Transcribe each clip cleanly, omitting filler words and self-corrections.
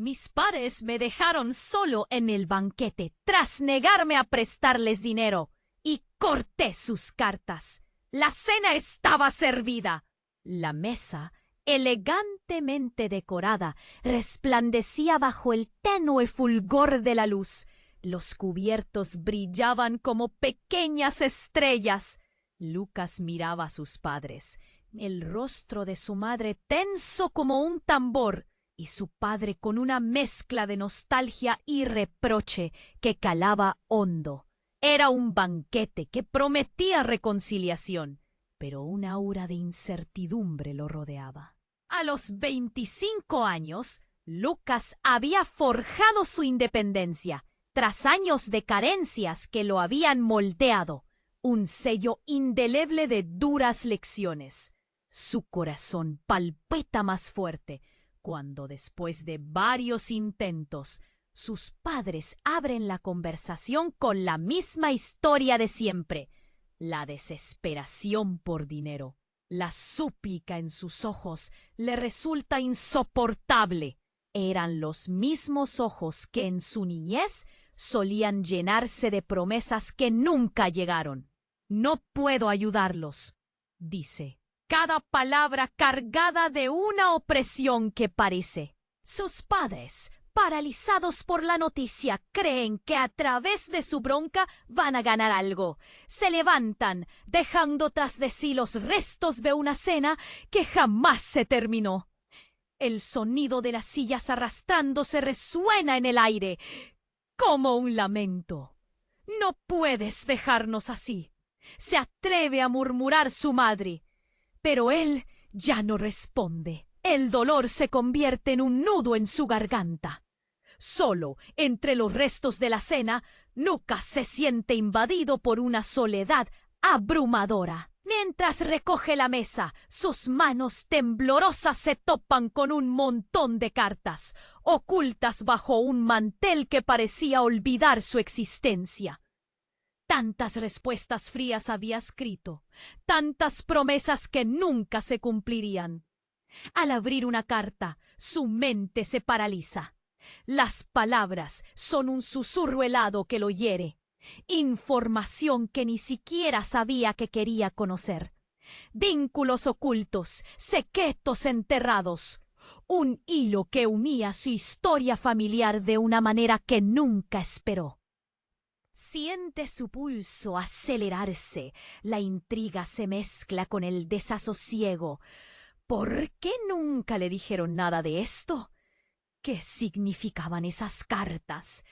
Mis padres me dejaron solo en el banquete tras negarme a prestarles dinero y corté sus cartas. La cena estaba servida. La mesa, elegantemente decorada, resplandecía bajo el tenue fulgor de la luz. Los cubiertos brillaban como pequeñas estrellas. Lucas miraba a sus padres, el rostro de su madre tenso como un tambor, y su padre con una mezcla de nostalgia y reproche que calaba hondo. Era un banquete que prometía reconciliación, pero un aura de incertidumbre lo rodeaba. A los 25 años, Lucas había forjado su independencia, tras años de carencias que lo habían moldeado, un sello indeleble de duras lecciones. Su corazón palpita más fuerte cuando, después de varios intentos, sus padres abren la conversación con la misma historia de siempre: la desesperación por dinero. La súplica en sus ojos le resulta insoportable. Eran los mismos ojos que en su niñez solían llenarse de promesas que nunca llegaron. «No puedo ayudarlos», dice, cada palabra cargada de una opresión que parece. Sus padres, paralizados por la noticia, creen que a través de su bronca van a ganar algo. Se levantan, dejando tras de sí los restos de una cena que jamás se terminó. El sonido de las sillas arrastrándose resuena en el aire como un lamento. «No puedes dejarnos así», se atreve a murmurar su madre. Pero él ya no responde. El dolor se convierte en un nudo en su garganta. Solo entre los restos de la cena, Lucas se siente invadido por una soledad abrumadora. Mientras recoge la mesa, sus manos temblorosas se topan con un montón de cartas, ocultas bajo un mantel que parecía olvidar su existencia. Tantas respuestas frías había escrito, tantas promesas que nunca se cumplirían. Al abrir una carta, su mente se paraliza. Las palabras son un susurro helado que lo hiere. Información que ni siquiera sabía que quería conocer. Vínculos ocultos, secretos enterrados. Un hilo que unía su historia familiar de una manera que nunca esperó. Siente su pulso acelerarse. La intriga se mezcla con el desasosiego. ¿Por qué nunca le dijeron nada de esto? ¿Qué significaban esas cartas?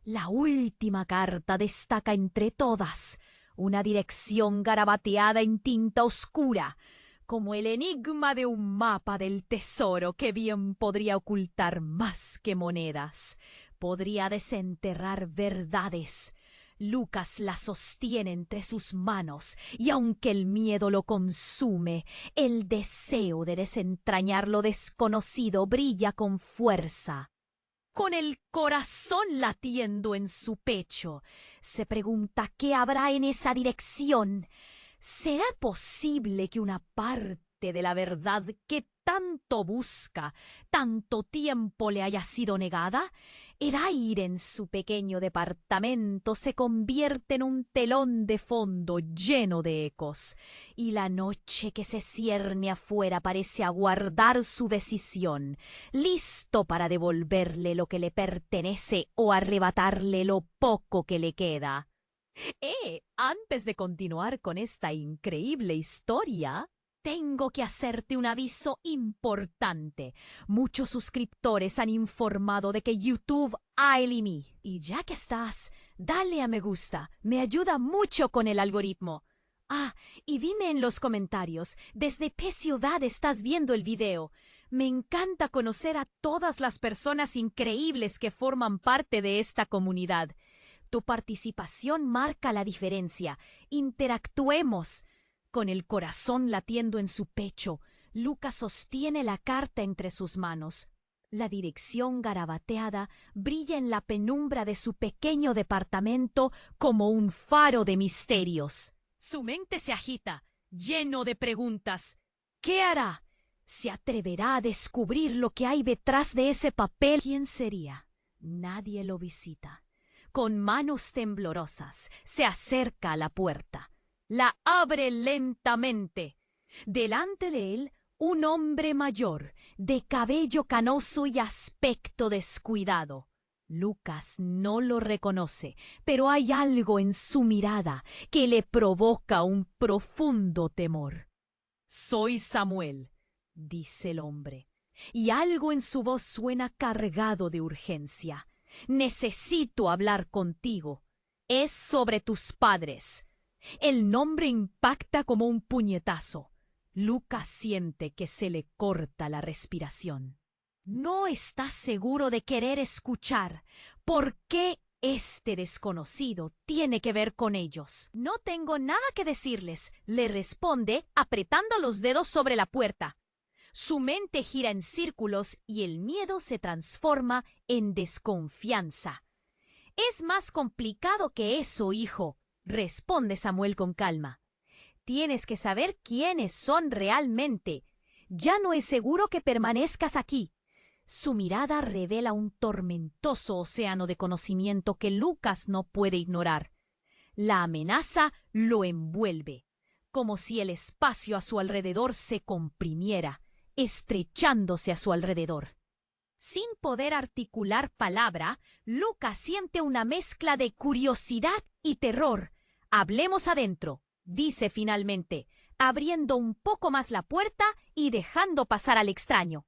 La última carta destaca entre todas, una dirección garabateada en tinta oscura, como el enigma de un mapa del tesoro que bien podría ocultar más que monedas. Podría desenterrar verdades. Lucas la sostiene entre sus manos, y aunque el miedo lo consume, el deseo de desentrañar lo desconocido brilla con fuerza. Con el corazón latiendo en su pecho, se pregunta qué habrá en esa dirección. ¿Será posible que una parte de la verdad que tanto busca, tanto tiempo le haya sido negada? El aire en su pequeño departamento se convierte en un telón de fondo lleno de ecos, y la noche que se cierne afuera parece aguardar su decisión, listo para devolverle lo que le pertenece o arrebatarle lo poco que le queda. Antes de continuar con esta increíble historia, tengo que hacerte un aviso importante. Muchos suscriptores han informado de que YouTube ha eliminado. Y ya que estás, dale a me gusta. Me ayuda mucho con el algoritmo. Y dime en los comentarios, ¿desde qué ciudad estás viendo el video? Me encanta conocer a todas las personas increíbles que forman parte de esta comunidad. Tu participación marca la diferencia. Interactuemos. Con el corazón latiendo en su pecho, Lucas sostiene la carta entre sus manos. La dirección garabateada brilla en la penumbra de su pequeño departamento como un faro de misterios. Su mente se agita, lleno de preguntas. ¿Qué hará? ¿Se atreverá a descubrir lo que hay detrás de ese papel? ¿Quién sería? Nadie lo visita. Con manos temblorosas se acerca a la puerta. La abre lentamente. Delante de él, un hombre mayor, de cabello canoso y aspecto descuidado. Lucas no lo reconoce, pero hay algo en su mirada que le provoca un profundo temor. «Soy Samuel», dice el hombre, y algo en su voz suena cargado de urgencia. «Necesito hablar contigo. Es sobre tus padres». El nombre impacta como un puñetazo. Lucas siente que se le corta la respiración. No está seguro de querer escuchar. ¿Por qué este desconocido tiene que ver con ellos? «No tengo nada que decirles», le responde apretando los dedos sobre la puerta. Su mente gira en círculos y el miedo se transforma en desconfianza. «Es más complicado que eso, hijo», responde Samuel con calma. «Tienes que saber quiénes son realmente. Ya no es seguro que permanezcas aquí». Su mirada revela un tormentoso océano de conocimiento que Lucas no puede ignorar. La amenaza lo envuelve, como si el espacio a su alrededor se comprimiera, estrechándose a su alrededor. Sin poder articular palabra, Lucas siente una mezcla de curiosidad y terror. «Hablemos adentro», dice finalmente, abriendo un poco más la puerta y dejando pasar al extraño.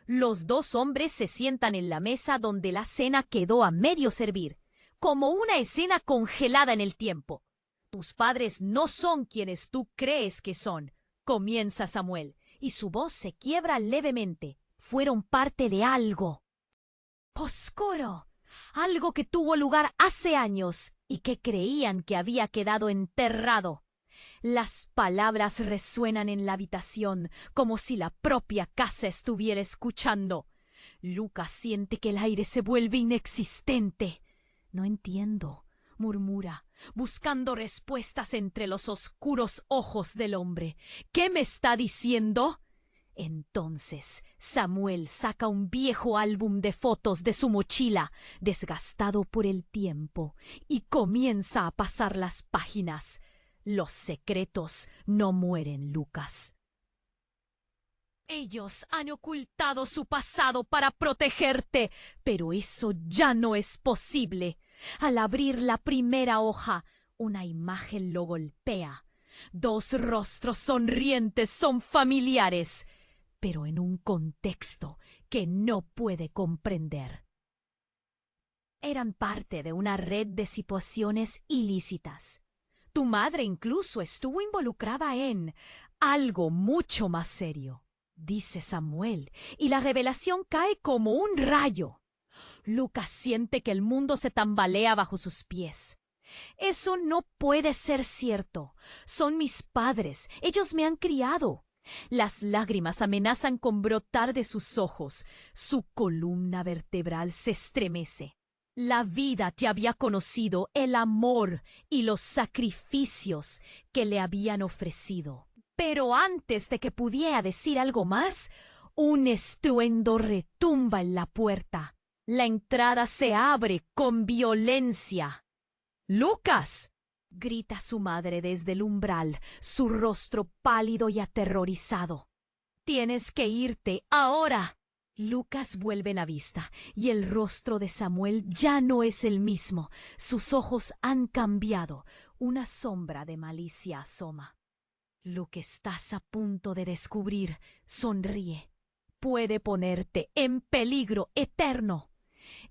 Los dos hombres se sientan en la mesa donde la cena quedó a medio servir, como una escena congelada en el tiempo. «Tus padres no son quienes tú crees que son», comienza Samuel, y su voz se quiebra levemente. «Fueron parte de algo oscuro, algo que tuvo lugar hace años y que creían que había quedado enterrado». Las palabras resuenan en la habitación como si la propia casa estuviera escuchando. Lucas siente que el aire se vuelve inexistente. «No entiendo», murmura, buscando respuestas entre los oscuros ojos del hombre. «¿Qué me está diciendo?» Entonces Samuel saca un viejo álbum de fotos de su mochila, desgastado por el tiempo, y comienza a pasar las páginas. Los secretos no mueren, Lucas. «Ellos han ocultado su pasado para protegerte, pero eso ya no es posible». Al abrir la primera hoja, una imagen lo golpea. Dos rostros sonrientes son familiares, pero en un contexto que no puede comprender. Eran parte de una red de situaciones ilícitas. Tu madre incluso estuvo involucrada en algo mucho más serio, dice Samuel, y la revelación cae como un rayo. Lucas siente que el mundo se tambalea bajo sus pies. «Eso no puede ser cierto. Son mis padres. Ellos me han criado». Las lágrimas amenazan con brotar de sus ojos. Su columna vertebral se estremece. La vida te había conocido, el amor y los sacrificios que le habían ofrecido. Pero antes de que pudiera decir algo más, un estruendo retumba en la puerta. La entrada se abre con violencia. «¡Lucas!», grita su madre desde el umbral, su rostro pálido y aterrorizado. «Tienes que irte ahora». Lucas vuelve la vista y el rostro de Samuel ya no es el mismo. Sus ojos han cambiado. Una sombra de malicia asoma. «Lo que estás a punto de descubrir», sonríe, «puede ponerte en peligro eterno».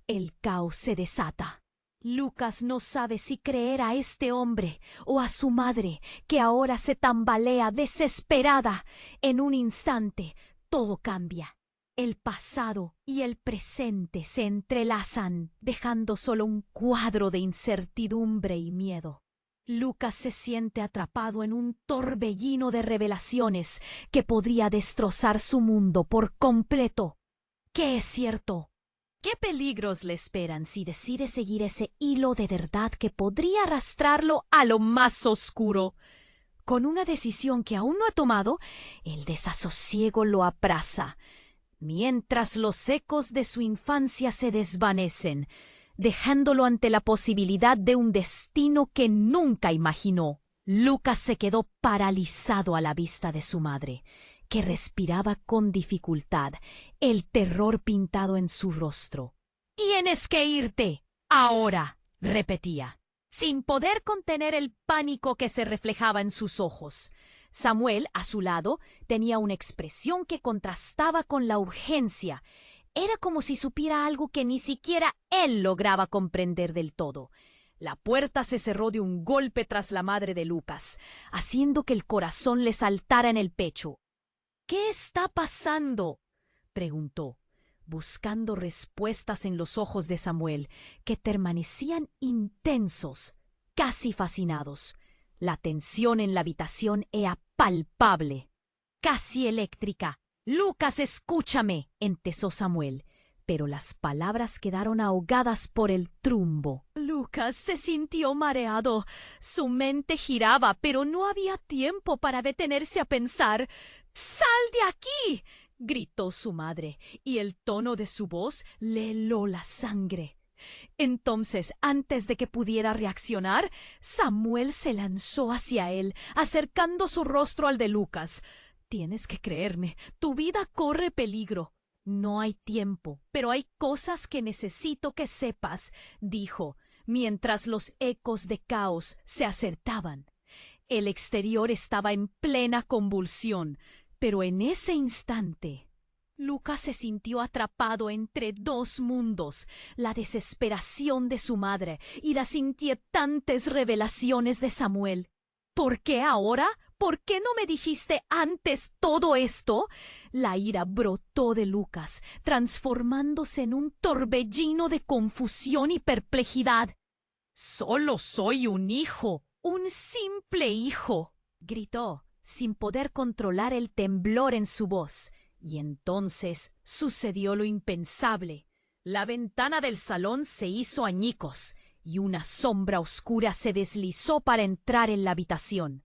El caos se desata. Lucas no sabe si creer a este hombre o a su madre, que ahora se tambalea desesperada. En un instante, todo cambia. El pasado y el presente se entrelazan, dejando solo un cuadro de incertidumbre y miedo. Lucas se siente atrapado en un torbellino de revelaciones que podría destrozar su mundo por completo. ¿Qué es cierto? ¿Qué peligros le esperan si decide seguir ese hilo de verdad que podría arrastrarlo a lo más oscuro? Con una decisión que aún no ha tomado, el desasosiego lo abrasa, mientras los ecos de su infancia se desvanecen, dejándolo ante la posibilidad de un destino que nunca imaginó. Lucas se quedó paralizado a la vista de su madre, que respiraba con dificultad, el terror pintado en su rostro. «¡Tienes que irte! ¡Ahora!», repetía, sin poder contener el pánico que se reflejaba en sus ojos. Samuel, a su lado, tenía una expresión que contrastaba con la urgencia. Era como si supiera algo que ni siquiera él lograba comprender del todo. La puerta se cerró de un golpe tras la madre de Lucas, haciendo que el corazón le saltara en el pecho. «¿Qué está pasando?», preguntó, buscando respuestas en los ojos de Samuel, que permanecían intensos, casi fascinados. La tensión en la habitación era palpable, casi eléctrica. «Lucas, escúchame», empezó Samuel, pero las palabras quedaron ahogadas por el trumbo. Lucas se sintió mareado. Su mente giraba, pero no había tiempo para detenerse a pensar. «¡Sal de aquí!», gritó su madre, y el tono de su voz le heló la sangre. Entonces, antes de que pudiera reaccionar, Samuel se lanzó hacia él, acercando su rostro al de Lucas. «Tienes que creerme, tu vida corre peligro». «No hay tiempo, pero hay cosas que necesito que sepas», dijo, mientras los ecos de caos se acertaban. El exterior estaba en plena convulsión, pero en ese instante Lucas se sintió atrapado entre dos mundos, la desesperación de su madre y las inquietantes revelaciones de Samuel. «¿Por qué ahora? ¿Por qué no me dijiste antes todo esto?». La ira brotó de Lucas, transformándose en un torbellino de confusión y perplejidad. «Solo soy un hijo, un simple hijo», gritó, sin poder controlar el temblor en su voz. Y entonces sucedió lo impensable. La ventana del salón se hizo añicos y una sombra oscura se deslizó para entrar en la habitación.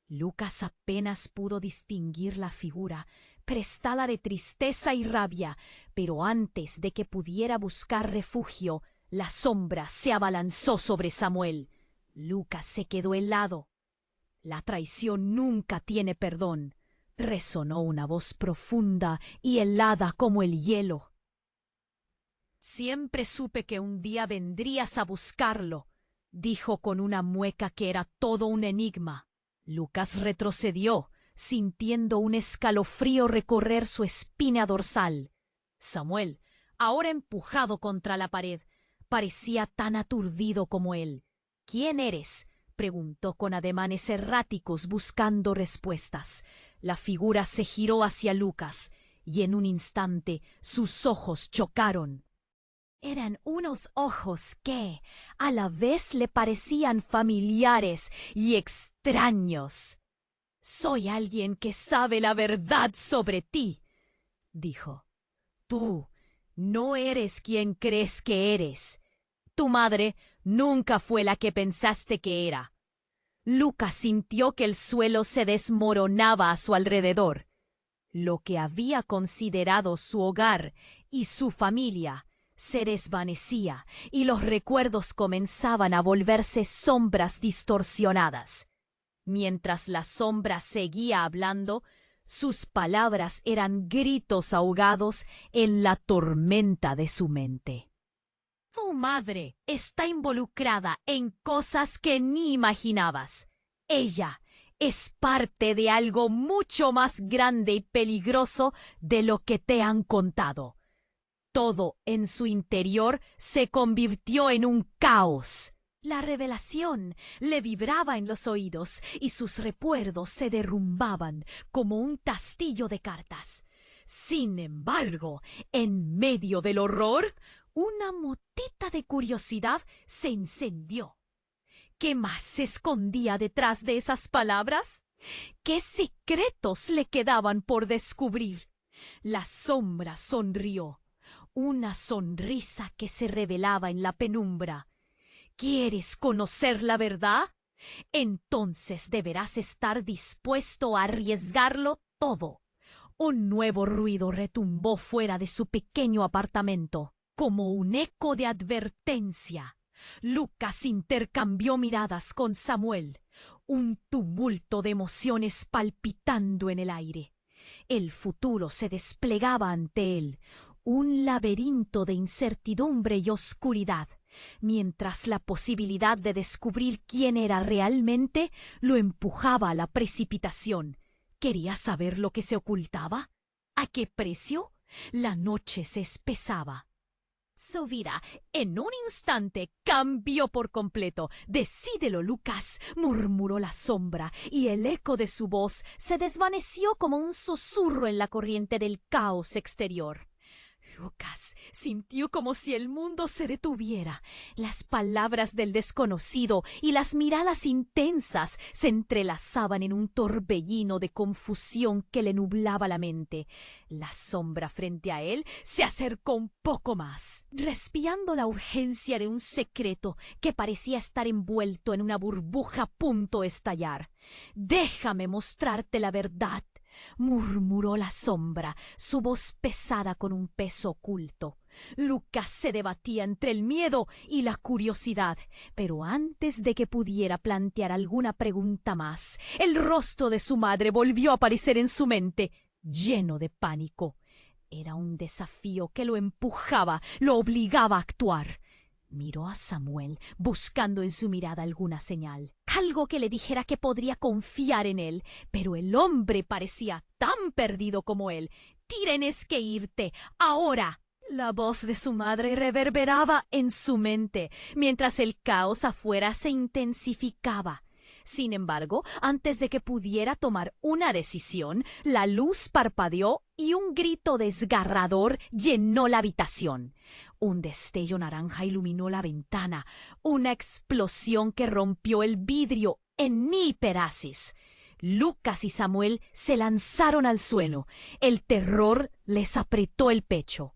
Lucas apenas pudo distinguir la figura, prestada de tristeza y rabia, pero antes de que pudiera buscar refugio, la sombra se abalanzó sobre Samuel. Lucas se quedó helado. «La traición nunca tiene perdón», resonó una voz profunda y helada como el hielo. «Siempre supe que un día vendrías a buscarlo», dijo con una mueca que era todo un enigma. Lucas retrocedió, sintiendo un escalofrío recorrer su espina dorsal. Samuel, ahora empujado contra la pared, parecía tan aturdido como él. «¿Quién eres?», preguntó con ademanes erráticos buscando respuestas. La figura se giró hacia Lucas y en un instante sus ojos chocaron. Eran unos ojos que a la vez le parecían familiares y extraños. «Soy alguien que sabe la verdad sobre ti», dijo. «Tú no eres quien crees que eres. Tu madre nunca fue la que pensaste que era». Lucas sintió que el suelo se desmoronaba a su alrededor. Lo que había considerado su hogar y su familia se desvanecía y los recuerdos comenzaban a volverse sombras distorsionadas. Mientras la sombra seguía hablando, sus palabras eran gritos ahogados en la tormenta de su mente. «Tu madre está involucrada en cosas que ni imaginabas. Ella es parte de algo mucho más grande y peligroso de lo que te han contado. Todo en su interior se convirtió en un caos». La revelación le vibraba en los oídos y sus recuerdos se derrumbaban como un castillo de cartas. Sin embargo, en medio del horror, una motita de curiosidad se encendió. ¿Qué más se escondía detrás de esas palabras? ¿Qué secretos le quedaban por descubrir? La sombra sonrió, una sonrisa que se revelaba en la penumbra. «¿Quieres conocer la verdad?», Entonces deberás estar dispuesto a arriesgarlo todo. Un nuevo ruido retumbó fuera de su pequeño apartamento, como un eco de advertencia. Lucas intercambió miradas con Samuel, un tumulto de emociones palpitando en el aire. El futuro se desplegaba ante él, un laberinto de incertidumbre y oscuridad, mientras la posibilidad de descubrir quién era realmente lo empujaba a la precipitación. ¿Quería saber lo que se ocultaba? ¿A qué precio? La noche se espesaba. Su vida, en un instante, cambió por completo. «Decídelo, Lucas», murmuró la sombra, y el eco de su voz se desvaneció como un susurro en la corriente del caos exterior. Lucas sintió como si el mundo se detuviera. Las palabras del desconocido y las miradas intensas se entrelazaban en un torbellino de confusión que le nublaba la mente. La sombra frente a él se acercó un poco más, respirando la urgencia de un secreto que parecía estar envuelto en una burbuja a punto de estallar. «Déjame mostrarte la verdad», murmuró la sombra, su voz pesada con un peso oculto. Lucas se debatía entre el miedo y la curiosidad, pero antes de que pudiera plantear alguna pregunta más, el rostro de su madre volvió a aparecer en su mente, lleno de pánico. Era un desafío que lo empujaba, lo obligaba a actuar. Miró a Samuel, buscando en su mirada alguna señal, algo que le dijera que podría confiar en él, pero el hombre parecía tan perdido como él. «Tienes que irte, ahora». La voz de su madre reverberaba en su mente, mientras el caos afuera se intensificaba. Sin embargo, antes de que pudiera tomar una decisión, la luz parpadeó y un grito desgarrador llenó la habitación. Un destello naranja iluminó la ventana, una explosión que rompió el vidrio en mil pedazos. Lucas y Samuel se lanzaron al suelo. El terror les apretó el pecho.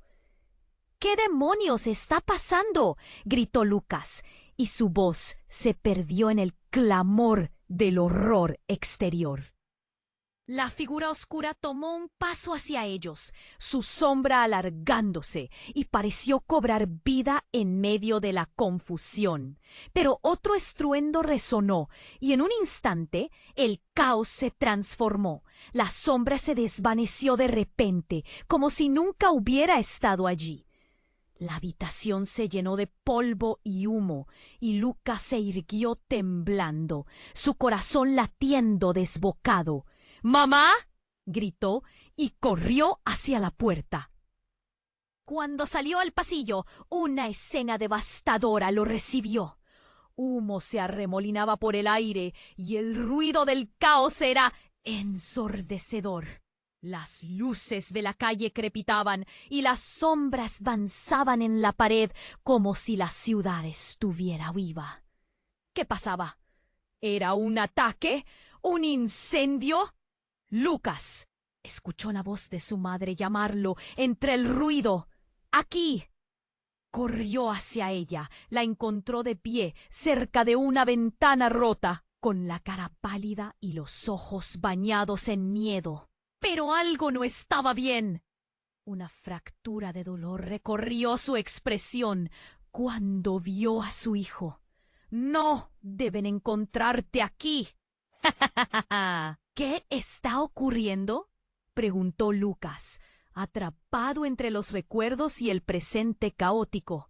«¿Qué demonios está pasando?», gritó Lucas, y su voz se perdió en el clamor del horror exterior. La figura oscura tomó un paso hacia ellos, su sombra alargándose, y pareció cobrar vida en medio de la confusión. Pero otro estruendo resonó, y en un instante el caos se transformó. La sombra se desvaneció de repente, como si nunca hubiera estado allí. La habitación se llenó de polvo y humo, y Lucas se irguió temblando, su corazón latiendo desbocado. «¡Mamá!», gritó y corrió hacia la puerta. Cuando salió al pasillo, una escena devastadora lo recibió. Humo se arremolinaba por el aire y el ruido del caos era ensordecedor. Las luces de la calle crepitaban y las sombras danzaban en la pared como si la ciudad estuviera viva. ¿Qué pasaba? ¿Era un ataque? ¿Un incendio? «Lucas», escuchó la voz de su madre llamarlo entre el ruido. «Aquí». Corrió hacia ella, la encontró de pie cerca de una ventana rota, con la cara pálida y los ojos bañados en miedo. Pero algo no estaba bien. Una fractura de dolor recorrió su expresión cuando vio a su hijo. «No deben encontrarte aquí». «¿Qué está ocurriendo?», preguntó Lucas, atrapado entre los recuerdos y el presente caótico.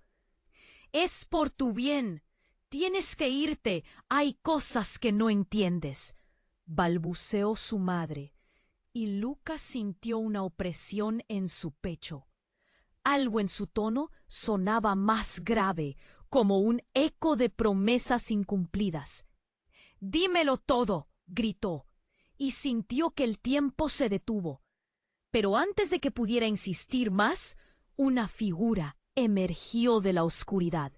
«Es por tu bien. Tienes que irte. Hay cosas que no entiendes», balbuceó su madre, y Lucas sintió una opresión en su pecho. Algo en su tono sonaba más grave, como un eco de promesas incumplidas. «Dímelo todo», gritó, y sintió que el tiempo se detuvo. Pero antes de que pudiera insistir más, una figura emergió de la oscuridad.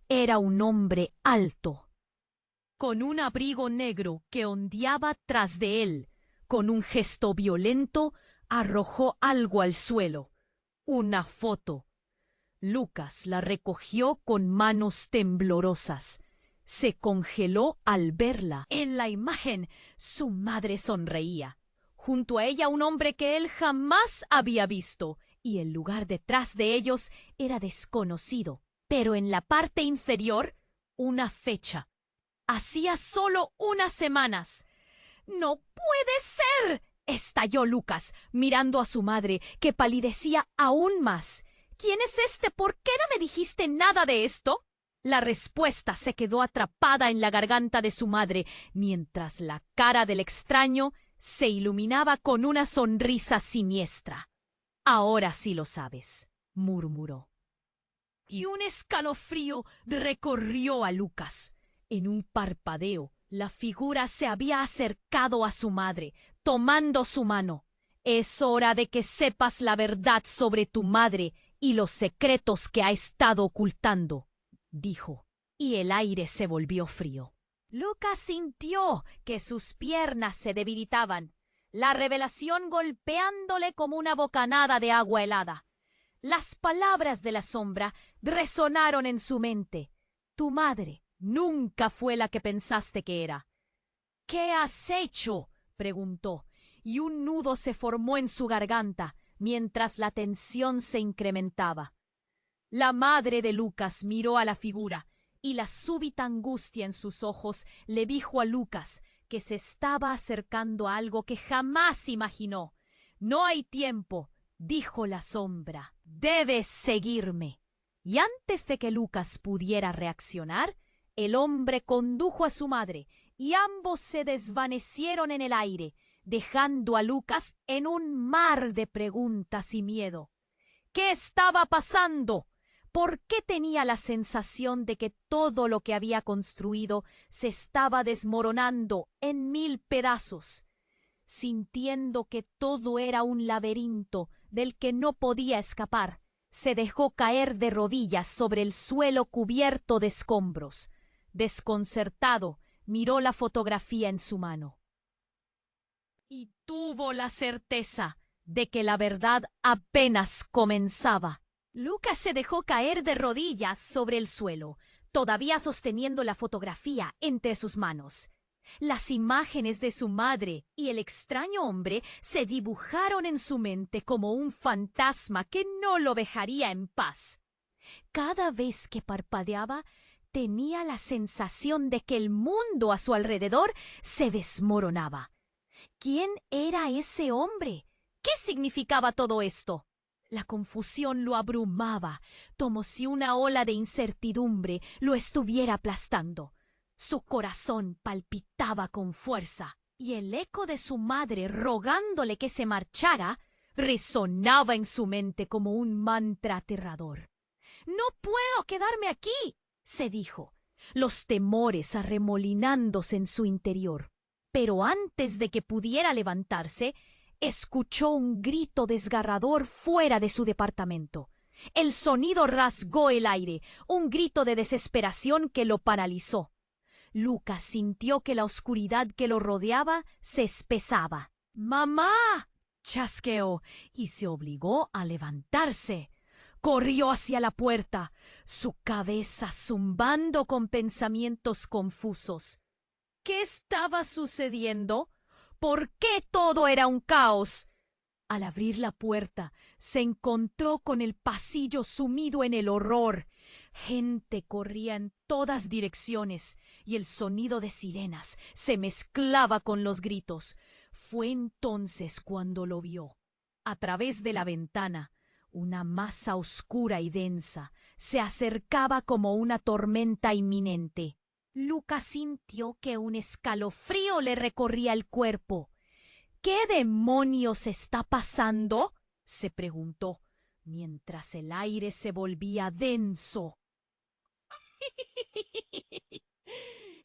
Era un hombre alto, con un abrigo negro que ondeaba tras de él. Con un gesto violento, arrojó algo al suelo. Una foto. Lucas la recogió con manos temblorosas. se congeló al verla. En la imagen, su madre sonreía. Junto a ella un hombre que él jamás había visto, y el lugar detrás de ellos era desconocido. Pero en la parte inferior, una fecha. Hacía solo unas semanas. ¡No puede ser!, estalló Lucas, mirando a su madre, que palidecía aún más. ¿Quién es este? ¿Por qué no me dijiste nada de esto? La respuesta se quedó atrapada en la garganta de su madre, mientras la cara del extraño se iluminaba con una sonrisa siniestra. «Ahora sí lo sabes», murmuró. Y un escalofrío recorrió a Lucas. En un parpadeo, la figura se había acercado a su madre, tomando su mano. «Es hora de que sepas la verdad sobre tu madre y los secretos que ha estado ocultando», dijo, y el aire se volvió frío. Lucas sintió que sus piernas se debilitaban, la revelación golpeándole como una bocanada de agua helada. Las palabras de la sombra resonaron en su mente. «Tu madre nunca fue la que pensaste que era». «¿Qué has hecho?», preguntó, y un nudo se formó en su garganta, mientras la tensión se incrementaba. La madre de Lucas miró a la figura, y la súbita angustia en sus ojos le dijo a Lucas que se estaba acercando a algo que jamás imaginó. «No hay tiempo», dijo la sombra. «Debes seguirme». Y antes de que Lucas pudiera reaccionar, el hombre condujo a su madre, y ambos se desvanecieron en el aire, dejando a Lucas en un mar de preguntas y miedo. ¿Qué estaba pasando? ¿Por qué tenía la sensación de que todo lo que había construido se estaba desmoronando en 1000 pedazos? Sintiendo que todo era un laberinto del que no podía escapar, se dejó caer de rodillas sobre el suelo cubierto de escombros. Desconcertado, miró la fotografía en su mano. Y tuvo la certeza de que la verdad apenas comenzaba. Lucas se dejó caer de rodillas sobre el suelo, todavía sosteniendo la fotografía entre sus manos. Las imágenes de su madre y el extraño hombre se dibujaron en su mente como un fantasma que no lo dejaría en paz. Cada vez que parpadeaba, tenía la sensación de que el mundo a su alrededor se desmoronaba. ¿Quién era ese hombre? ¿Qué significaba todo esto? La confusión lo abrumaba, como si una ola de incertidumbre lo estuviera aplastando. Su corazón palpitaba con fuerza, y el eco de su madre rogándole que se marchara resonaba en su mente como un mantra aterrador. «No puedo quedarme aquí», se dijo, los temores arremolinándose en su interior. Pero antes de que pudiera levantarse, escuchó un grito desgarrador fuera de su departamento. El sonido rasgó el aire, un grito de desesperación que lo paralizó. Lucas sintió que la oscuridad que lo rodeaba se espesaba. «¡Mamá!», chasqueó, y se obligó a levantarse. Corrió hacia la puerta, su cabeza zumbando con pensamientos confusos. ¿Qué estaba sucediendo? ¿Por qué todo era un caos? Al abrir la puerta, se encontró con el pasillo sumido en el horror. Gente corría en todas direcciones y el sonido de sirenas se mezclaba con los gritos. Fue entonces cuando lo vio. A través de la ventana, una masa oscura y densa se acercaba como una tormenta inminente. Lucas sintió que un escalofrío le recorría el cuerpo. «¿Qué demonios está pasando?», se preguntó, mientras el aire se volvía denso.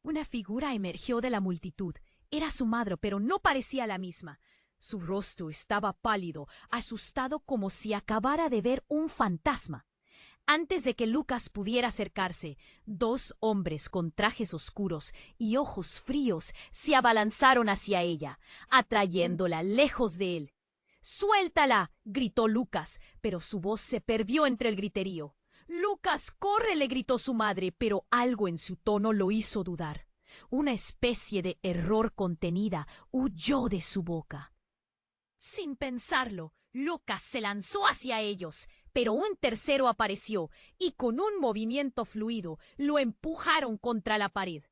Una figura emergió de la multitud. Era su madre, pero no parecía la misma. Su rostro estaba pálido, asustado como si acabara de ver un fantasma. Antes de que Lucas pudiera acercarse, 2 hombres con trajes oscuros y ojos fríos se abalanzaron hacia ella, atrayéndola lejos de él. «¡Suéltala!», gritó Lucas, pero su voz se perdió entre el griterío. Lucas, corre, le gritó su madre, pero algo en su tono lo hizo dudar. Una especie de error contenida huyó de su boca. Sin pensarlo, Lucas se lanzó hacia ellos, pero un tercero apareció y con un movimiento fluido lo empujaron contra la pared.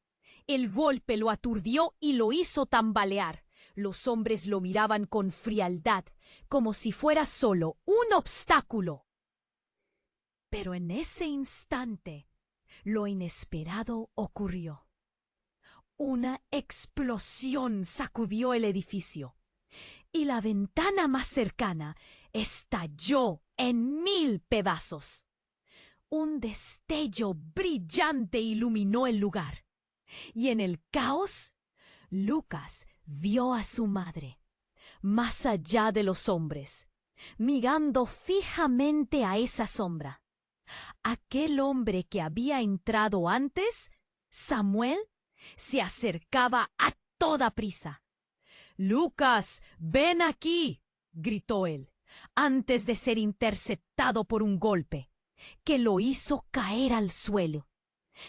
El golpe lo aturdió y lo hizo tambalear. Los hombres lo miraban con frialdad, como si fuera solo un obstáculo. Pero en ese instante, lo inesperado ocurrió. Una explosión sacudió el edificio y la ventana más cercana estalló en 1000 pedazos. Un destello brillante iluminó el lugar y en el caos, Lucas vio a su madre, más allá de los hombres, mirando fijamente a esa sombra. Aquel hombre que había entrado antes, Samuel, se acercaba a toda prisa. «Lucas, ven aquí», gritó él, antes de ser interceptado por un golpe, que lo hizo caer al suelo.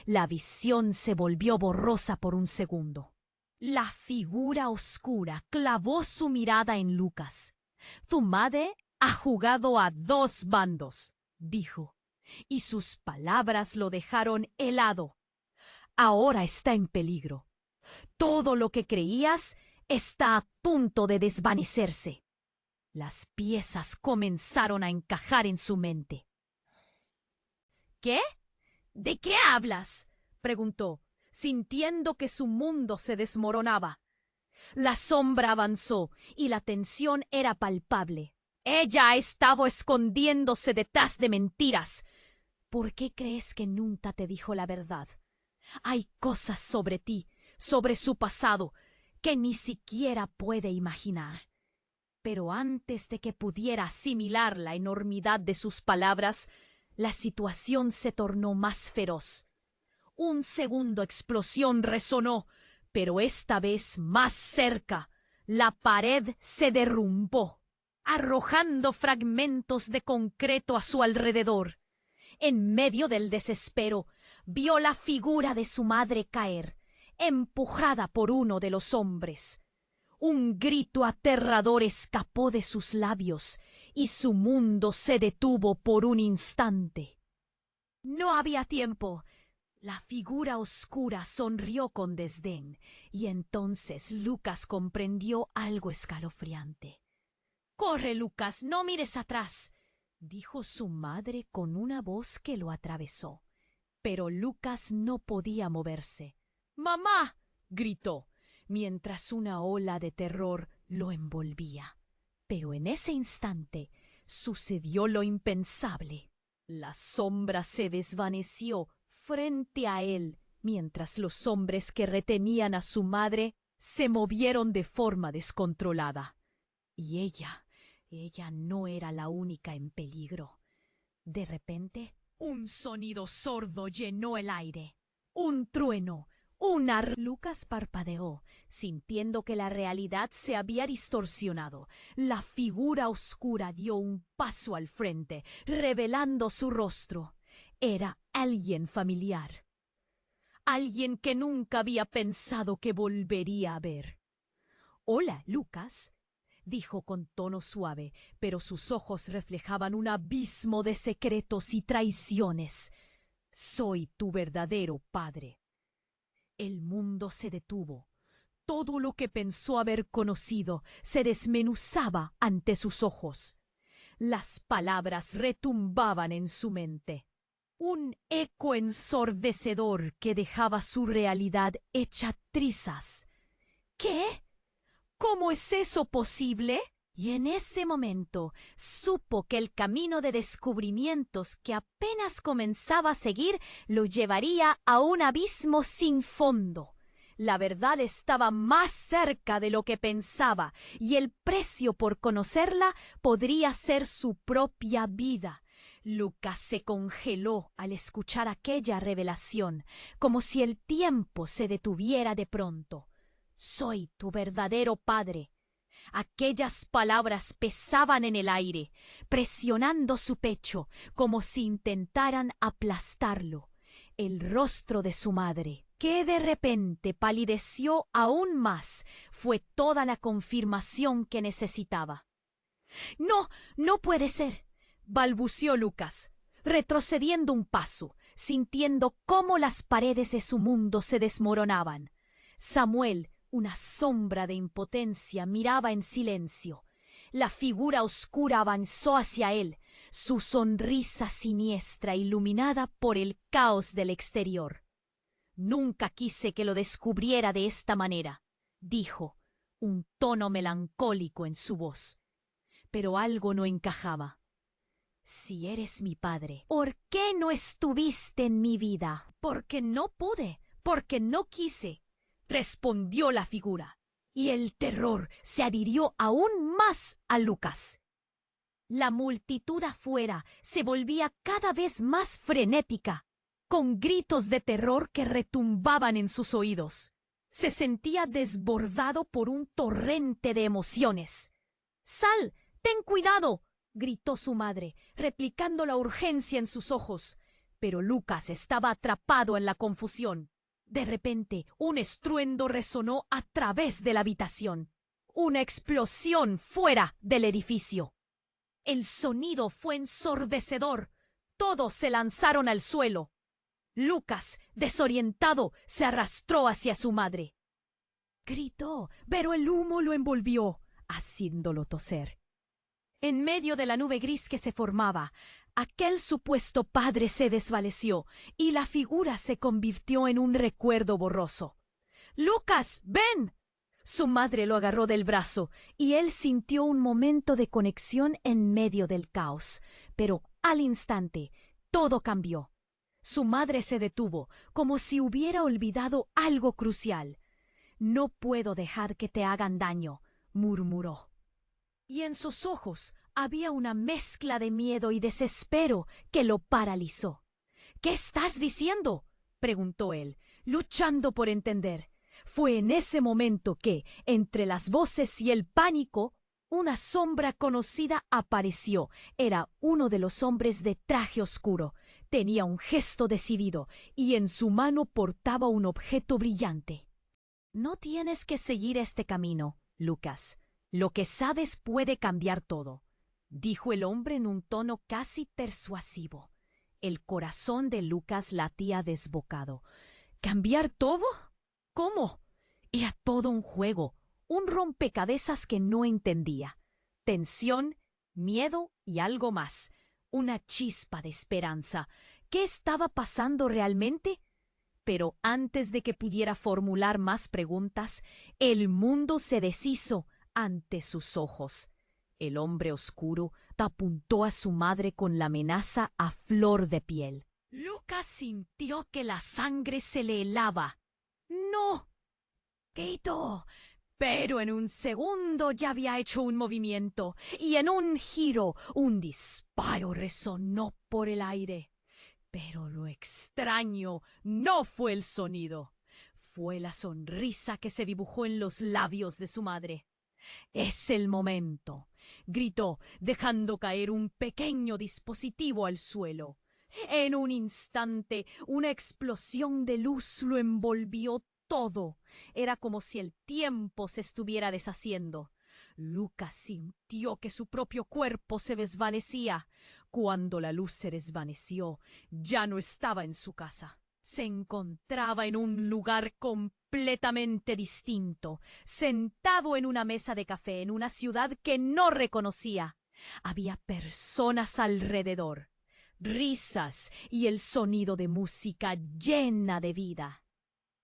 La visión se volvió borrosa por un segundo. La figura oscura clavó su mirada en Lucas. «Tu madre ha jugado a 2 bandos», dijo, y sus palabras lo dejaron helado. «Ahora está en peligro. Todo lo que creías está a punto de desvanecerse». Las piezas comenzaron a encajar en su mente. «¿Qué? ¿De qué hablas?», preguntó, sintiendo que su mundo se desmoronaba. La sombra avanzó y la tensión era palpable. Ella ha estado escondiéndose detrás de mentiras. ¿Por qué crees que nunca te dijo la verdad? Hay cosas sobre ti, sobre su pasado, que ni siquiera puede imaginar. Pero antes de que pudiera asimilar la enormidad de sus palabras, la situación se tornó más feroz. Un segundo explosión resonó, pero esta vez más cerca. La pared se derrumbó, arrojando fragmentos de concreto a su alrededor. En medio del desespero, vio la figura de su madre caer, empujada por uno de los hombres. Un grito aterrador escapó de sus labios y su mundo se detuvo por un instante. No había tiempo. La figura oscura sonrió con desdén y entonces Lucas comprendió algo escalofriante. «Corre, Lucas, no mires atrás», dijo su madre con una voz que lo atravesó. Pero Lucas no podía moverse. «¡Mamá!», gritó, mientras una ola de terror lo envolvía. Pero en ese instante sucedió lo impensable. La sombra se desvaneció frente a él, mientras los hombres que retenían a su madre se movieron de forma descontrolada. Y ella no era la única en peligro. De repente, un sonido sordo llenó el aire. Un trueno, Lucas parpadeó, sintiendo que la realidad se había distorsionado. La figura oscura dio un paso al frente, revelando su rostro. Era alguien familiar. Alguien que nunca había pensado que volvería a ver. «Hola, Lucas», dijo con tono suave, pero sus ojos reflejaban un abismo de secretos y traiciones. «Soy tu verdadero padre». El mundo se detuvo. Todo lo que pensó haber conocido se desmenuzaba ante sus ojos. Las palabras retumbaban en su mente. Un eco ensordecedor que dejaba su realidad hecha trizas. ¿Qué? ¿Cómo es eso posible? Y en ese momento supo que el camino de descubrimientos que apenas comenzaba a seguir lo llevaría a un abismo sin fondo. La verdad estaba más cerca de lo que pensaba y el precio por conocerla podría ser su propia vida. Lucas se congeló al escuchar aquella revelación, como si el tiempo se detuviera de pronto. «Soy tu verdadero padre». Aquellas palabras pesaban en el aire, presionando su pecho como si intentaran aplastarlo. El rostro de su madre, que de repente palideció aún más, fue toda la confirmación que necesitaba. «No, no puede ser», balbuceó Lucas, retrocediendo un paso, sintiendo cómo las paredes de su mundo se desmoronaban. Samuel, una sombra de impotencia, miraba en silencio. La figura oscura avanzó hacia él, su sonrisa siniestra iluminada por el caos del exterior. «Nunca quise que lo descubriera de esta manera», dijo, un tono melancólico en su voz. Pero algo no encajaba. «Si eres mi padre, ¿por qué no estuviste en mi vida?» «Porque no pude, porque no quise», respondió la figura, y el terror se adhirió aún más a Lucas. La multitud afuera se volvía cada vez más frenética, con gritos de terror que retumbaban en sus oídos. Se sentía desbordado por un torrente de emociones. «¡Sal! ¡Ten cuidado!», gritó su madre, replicando la urgencia en sus ojos. Pero Lucas estaba atrapado en la confusión. De repente, un estruendo resonó a través de la habitación. Una explosión fuera del edificio. El sonido fue ensordecedor. Todos se lanzaron al suelo. Lucas, desorientado, se arrastró hacia su madre. Gritó, pero el humo lo envolvió, haciéndolo toser. En medio de la nube gris que se formaba, aquel supuesto padre se desvaneció y la figura se convirtió en un recuerdo borroso. «¡Lucas, ven!». Su madre lo agarró del brazo y él sintió un momento de conexión en medio del caos. Pero al instante, todo cambió. Su madre se detuvo, como si hubiera olvidado algo crucial. «No puedo dejar que te hagan daño», murmuró. Y en sus ojos había una mezcla de miedo y desespero que lo paralizó. «¿Qué estás diciendo?», preguntó él, luchando por entender. Fue en ese momento que, entre las voces y el pánico, una sombra conocida apareció. Era uno de los hombres de traje oscuro. Tenía un gesto decidido y en su mano portaba un objeto brillante. «No tienes que seguir este camino, Lucas. Lo que sabes puede cambiar todo», dijo el hombre en un tono casi persuasivo. El corazón de Lucas latía desbocado. ¿Cambiar todo? ¿Cómo? Era todo un juego, un rompecabezas que no entendía. Tensión, miedo y algo más. Una chispa de esperanza. ¿Qué estaba pasando realmente? Pero antes de que pudiera formular más preguntas, el mundo se deshizo ante sus ojos. El hombre oscuro apuntó a su madre con la amenaza a flor de piel. Lucas sintió que la sangre se le helaba. «¡No!», gritó, pero en un segundo ya había hecho un movimiento y en un giro un disparo resonó por el aire. Pero lo extraño no fue el sonido, fue la sonrisa que se dibujó en los labios de su madre. «Es el momento», gritó, dejando caer un pequeño dispositivo al suelo. En un instante, una explosión de luz lo envolvió todo. Era como si el tiempo se estuviera deshaciendo. Lucas sintió que su propio cuerpo se desvanecía. Cuando la luz se desvaneció, ya no estaba en su casa. Se encontraba en un lugar completamente distinto, sentado en una mesa de café en una ciudad que no reconocía. Había personas alrededor, risas y el sonido de música llena de vida.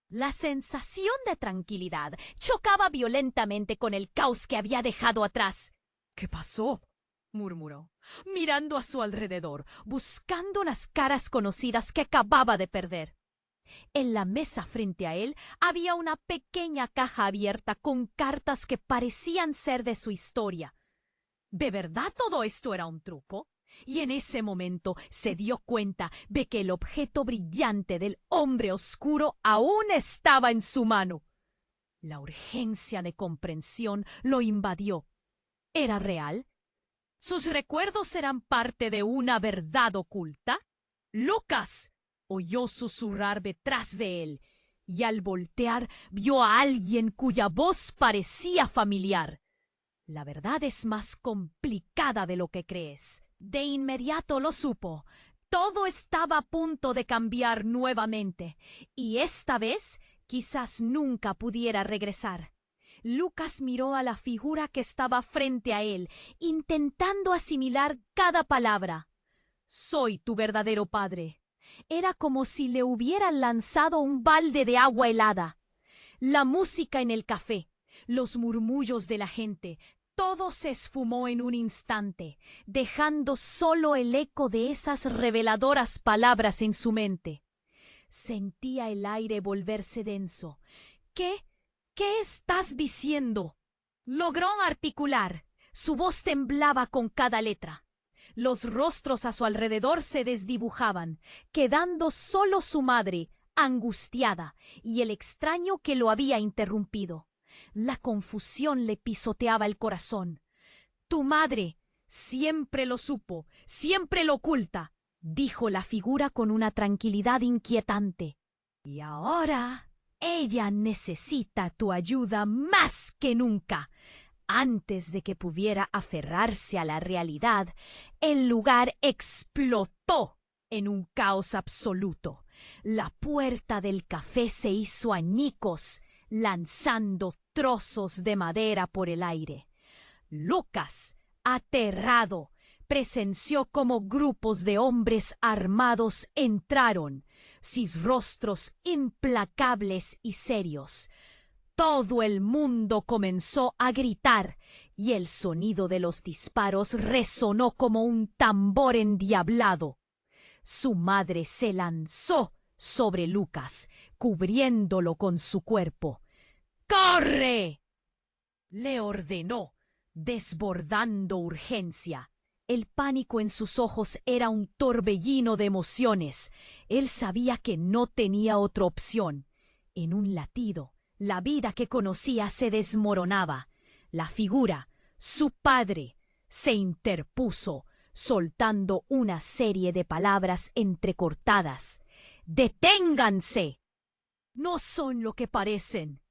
La sensación de tranquilidad chocaba violentamente con el caos que había dejado atrás. «¿Qué pasó?», murmuró, mirando a su alrededor, buscando las caras conocidas que acababa de perder. En la mesa frente a él había una pequeña caja abierta con cartas que parecían ser de su historia. ¿De verdad todo esto era un truco? Y en ese momento se dio cuenta de que el objeto brillante del hombre oscuro aún estaba en su mano. La urgencia de comprensión lo invadió. ¿Era real? ¿Sus recuerdos eran parte de una verdad oculta? ¡Lucas! Oyó susurrar detrás de él, y al voltear vio a alguien cuya voz parecía familiar. La verdad es más complicada de lo que crees. De inmediato lo supo. Todo estaba a punto de cambiar nuevamente, y esta vez quizás nunca pudiera regresar. Lucas miró a la figura que estaba frente a él, intentando asimilar cada palabra. «Soy tu verdadero padre». Era como si le hubieran lanzado un balde de agua helada. La música en el café, los murmullos de la gente, todo se esfumó en un instante, dejando solo el eco de esas reveladoras palabras en su mente. Sentía el aire volverse denso. ¿Qué? ¿Qué estás diciendo? Logró articular. Su voz temblaba con cada letra. Los rostros a su alrededor se desdibujaban, quedando solo su madre, angustiada, y el extraño que lo había interrumpido. La confusión le pisoteaba el corazón. «Tu madre siempre lo supo, siempre lo oculta», dijo la figura con una tranquilidad inquietante. «Y ahora ella necesita tu ayuda más que nunca». Antes de que pudiera aferrarse a la realidad, el lugar explotó en un caos absoluto. La puerta del café se hizo añicos, lanzando trozos de madera por el aire. Lucas, aterrado, presenció cómo grupos de hombres armados entraron, sus rostros implacables y serios. Todo el mundo comenzó a gritar y el sonido de los disparos resonó como un tambor endiablado. Su madre se lanzó sobre Lucas, cubriéndolo con su cuerpo. «¡Corre!», le ordenó, desbordando urgencia. El pánico en sus ojos era un torbellino de emociones. Él sabía que no tenía otra opción. En un latido, la vida que conocía se desmoronaba. La figura, su padre, se interpuso, soltando una serie de palabras entrecortadas. «¡Deténganse! No son lo que parecen»,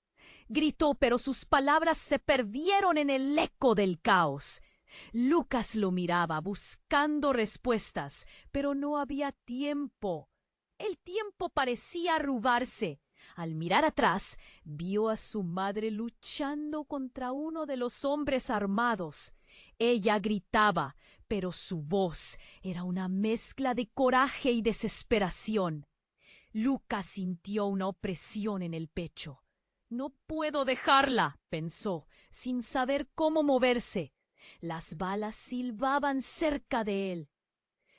gritó, pero sus palabras se perdieron en el eco del caos. Lucas lo miraba, buscando respuestas, pero no había tiempo. El tiempo parecía arrugarse. Al mirar atrás, vio a su madre luchando contra uno de los hombres armados. Ella gritaba, pero su voz era una mezcla de coraje y desesperación. Lucas sintió una opresión en el pecho. «No puedo dejarla», pensó, sin saber cómo moverse. Las balas silbaban cerca de él.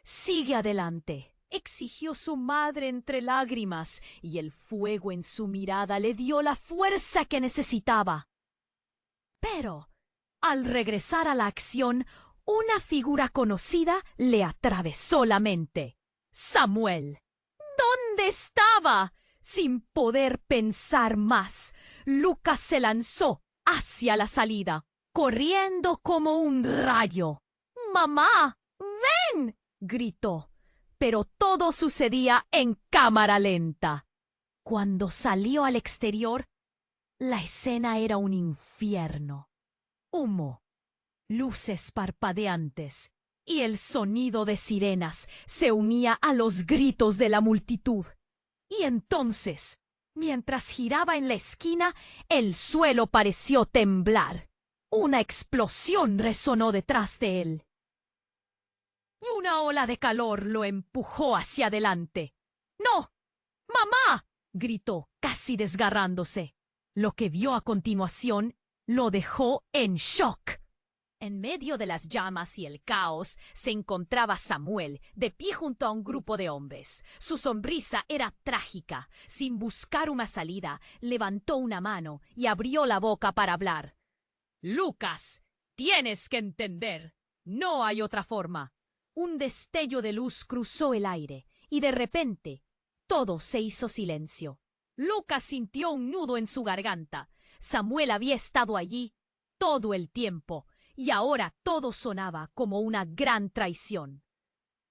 «Sigue adelante», exigió su madre entre lágrimas, y el fuego en su mirada le dio la fuerza que necesitaba. Pero, al regresar a la acción, una figura conocida le atravesó la mente. «Samuel». ¿Dónde estaba? Sin poder pensar más, Lucas se lanzó hacia la salida, corriendo como un rayo. «¡Mamá! ¡Ven!», gritó, pero todo sucedía en cámara lenta. Cuando salió al exterior, la escena era un infierno. Humo, luces parpadeantes y el sonido de sirenas se unía a los gritos de la multitud. Y entonces, mientras giraba en la esquina, el suelo pareció temblar. Una explosión resonó detrás de él. Y una ola de calor lo empujó hacia adelante. «¡No! ¡Mamá!», gritó, casi desgarrándose. Lo que vio a continuación lo dejó en shock. En medio de las llamas y el caos se encontraba Samuel, de pie junto a un grupo de hombres. Su sonrisa era trágica. Sin buscar una salida, levantó una mano y abrió la boca para hablar. «Lucas, tienes que entender. No hay otra forma». Un destello de luz cruzó el aire y de repente todo se hizo silencio. Lucas sintió un nudo en su garganta. Samuel había estado allí todo el tiempo y ahora todo sonaba como una gran traición.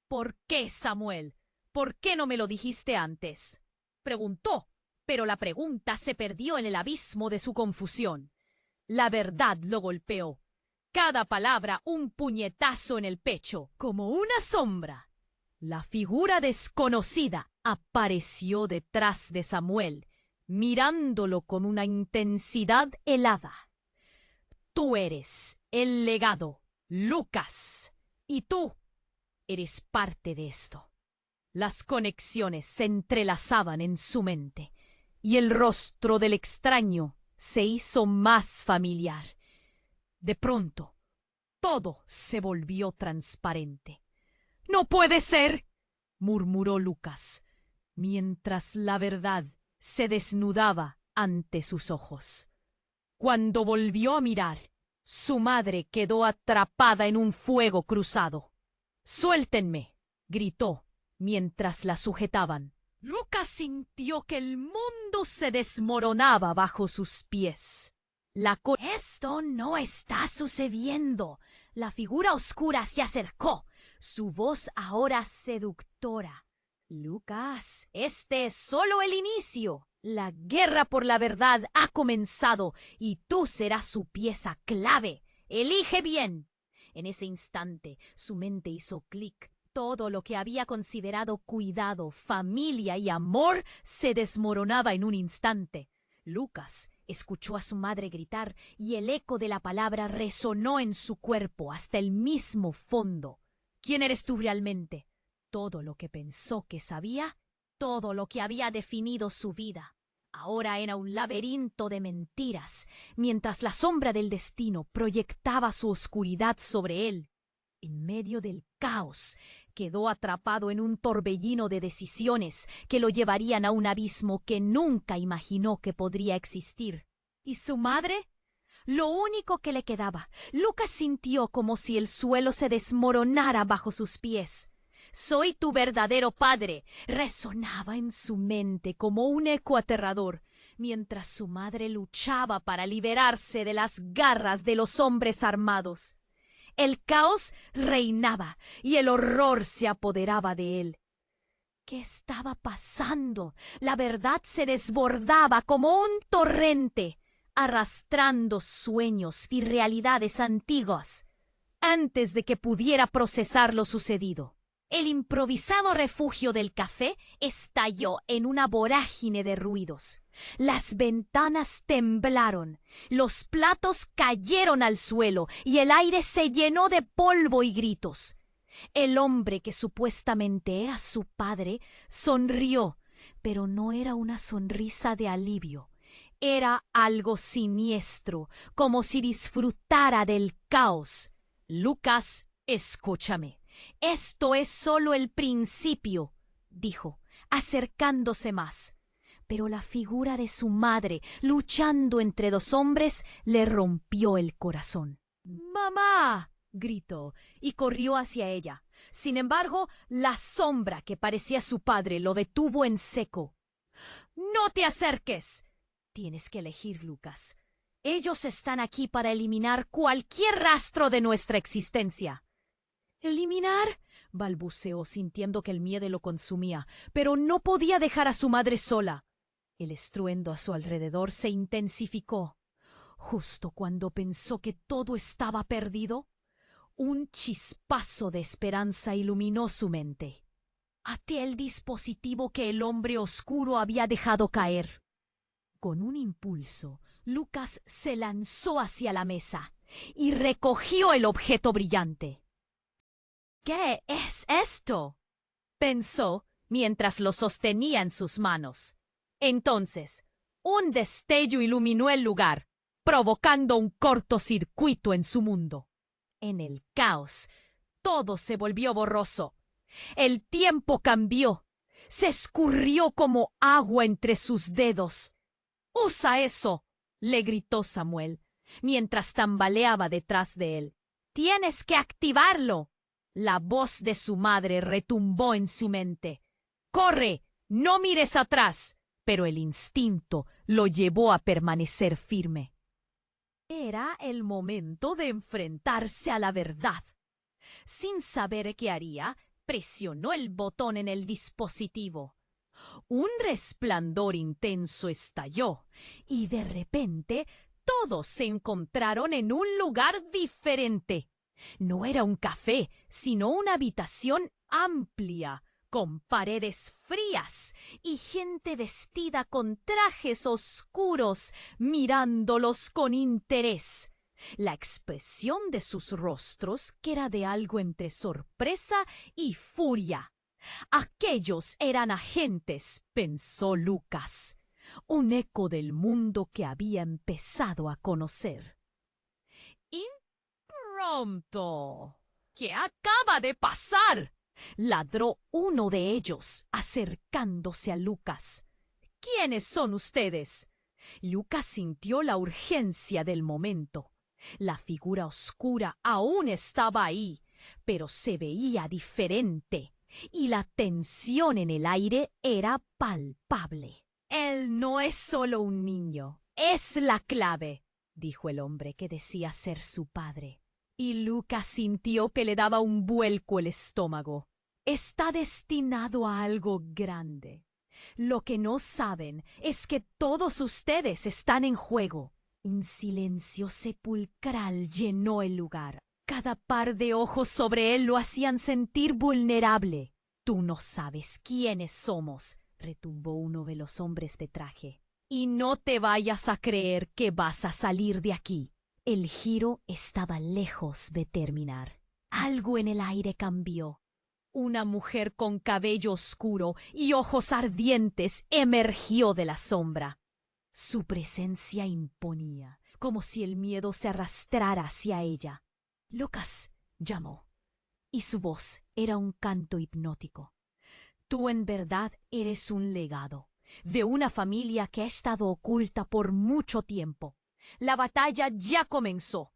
¿Por qué, Samuel? ¿Por qué no me lo dijiste antes? Preguntó, pero la pregunta se perdió en el abismo de su confusión. La verdad lo golpeó. Cada palabra un puñetazo en el pecho, como una sombra. La figura desconocida apareció detrás de Samuel, mirándolo con una intensidad helada. Tú eres el legado, Lucas, y tú eres parte de esto. Las conexiones se entrelazaban en su mente, y el rostro del extraño se hizo más familiar. De pronto, todo se volvió transparente. «¡No puede ser!», murmuró Lucas, mientras la verdad se desnudaba ante sus ojos. Cuando volvió a mirar, su madre quedó atrapada en un fuego cruzado. «¡Suéltenme!», gritó mientras la sujetaban. Lucas sintió que el mundo se desmoronaba bajo sus pies. «Esto no está sucediendo». La figura oscura se acercó, su voz ahora seductora. «Lucas, este es solo el inicio. La guerra por la verdad ha comenzado y tú serás su pieza clave. Elige bien». En ese instante, su mente hizo clic. Todo lo que había considerado cuidado, familia y amor se desmoronaba en un instante. Lucas escuchó a su madre gritar y el eco de la palabra resonó en su cuerpo hasta el mismo fondo. ¿Quién eres tú realmente? Todo lo que pensó que sabía, todo lo que había definido su vida. Ahora era un laberinto de mentiras, mientras la sombra del destino proyectaba su oscuridad sobre él. En medio del caos, quedó atrapado en un torbellino de decisiones que lo llevarían a un abismo que nunca imaginó que podría existir. ¿Y su madre? Lo único que le quedaba. Lucas sintió como si el suelo se desmoronara bajo sus pies. «Soy tu verdadero padre», resonaba en su mente como un eco aterrador, mientras su madre luchaba para liberarse de las garras de los hombres armados. El caos reinaba y el horror se apoderaba de él. ¿Qué estaba pasando? La verdad se desbordaba como un torrente, arrastrando sueños y realidades antiguas. Antes de que pudiera procesar lo sucedido, el improvisado refugio del café estalló en una vorágine de ruidos. Las ventanas temblaron, los platos cayeron al suelo y el aire se llenó de polvo y gritos. El hombre que supuestamente era su padre sonrió, pero no era una sonrisa de alivio. Era algo siniestro, como si disfrutara del caos. «Lucas, escúchame. Esto es solo el principio», dijo, acercándose más. Pero la figura de su madre, luchando entre dos hombres, le rompió el corazón. «¡Mamá!», gritó y corrió hacia ella. Sin embargo, la sombra que parecía su padre lo detuvo en seco. «¡No te acerques! Tienes que elegir, Lucas. Ellos están aquí para eliminar cualquier rastro de nuestra existencia». «¿Eliminar?», balbuceó, sintiendo que el miedo lo consumía, pero no podía dejar a su madre sola. El estruendo a su alrededor se intensificó. Justo cuando pensó que todo estaba perdido, un chispazo de esperanza iluminó su mente. Até el dispositivo que el hombre oscuro había dejado caer. Con un impulso, Lucas se lanzó hacia la mesa y recogió el objeto brillante. «¿Qué es esto?», pensó mientras lo sostenía en sus manos. Entonces, un destello iluminó el lugar, provocando un cortocircuito en su mundo. En el caos, todo se volvió borroso. El tiempo cambió, se escurrió como agua entre sus dedos. «¡Usa eso!», le gritó Samuel, mientras tambaleaba detrás de él. «¡Tienes que activarlo!». La voz de su madre retumbó en su mente. «¡Corre! ¡No mires atrás!». Pero el instinto lo llevó a permanecer firme. Era el momento de enfrentarse a la verdad. Sin saber qué haría, presionó el botón en el dispositivo. Un resplandor intenso estalló y de repente todos se encontraron en un lugar diferente. No era un café, sino una habitación amplia, con paredes frías y gente vestida con trajes oscuros mirándolos con interés. La expresión de sus rostros que era de algo entre sorpresa y furia. Aquellos eran agentes, pensó Lucas, un eco del mundo que había empezado a conocer. Y pronto, ¿qué acaba de pasar?, ladró uno de ellos, acercándose a Lucas. ¿Quiénes son ustedes? Lucas sintió la urgencia del momento. La figura oscura aún estaba ahí, pero se veía diferente, y la tensión en el aire era palpable. Él no es solo un niño, es la clave, dijo el hombre que decía ser su padre. Y Lucas sintió que le daba un vuelco el estómago. Está destinado a algo grande. Lo que no saben es que todos ustedes están en juego. Un silencio sepulcral llenó el lugar. Cada par de ojos sobre él lo hacían sentir vulnerable. Tú no sabes quiénes somos, retumbó uno de los hombres de traje. Y no te vayas a creer que vas a salir de aquí. El giro estaba lejos de terminar. Algo en el aire cambió. Una mujer con cabello oscuro y ojos ardientes emergió de la sombra. Su presencia imponía, como si el miedo se arrastrara hacia ella. Lucas, llamó, y su voz era un canto hipnótico. Tú en verdad eres un legado, de una familia que ha estado oculta por mucho tiempo. La batalla ya comenzó.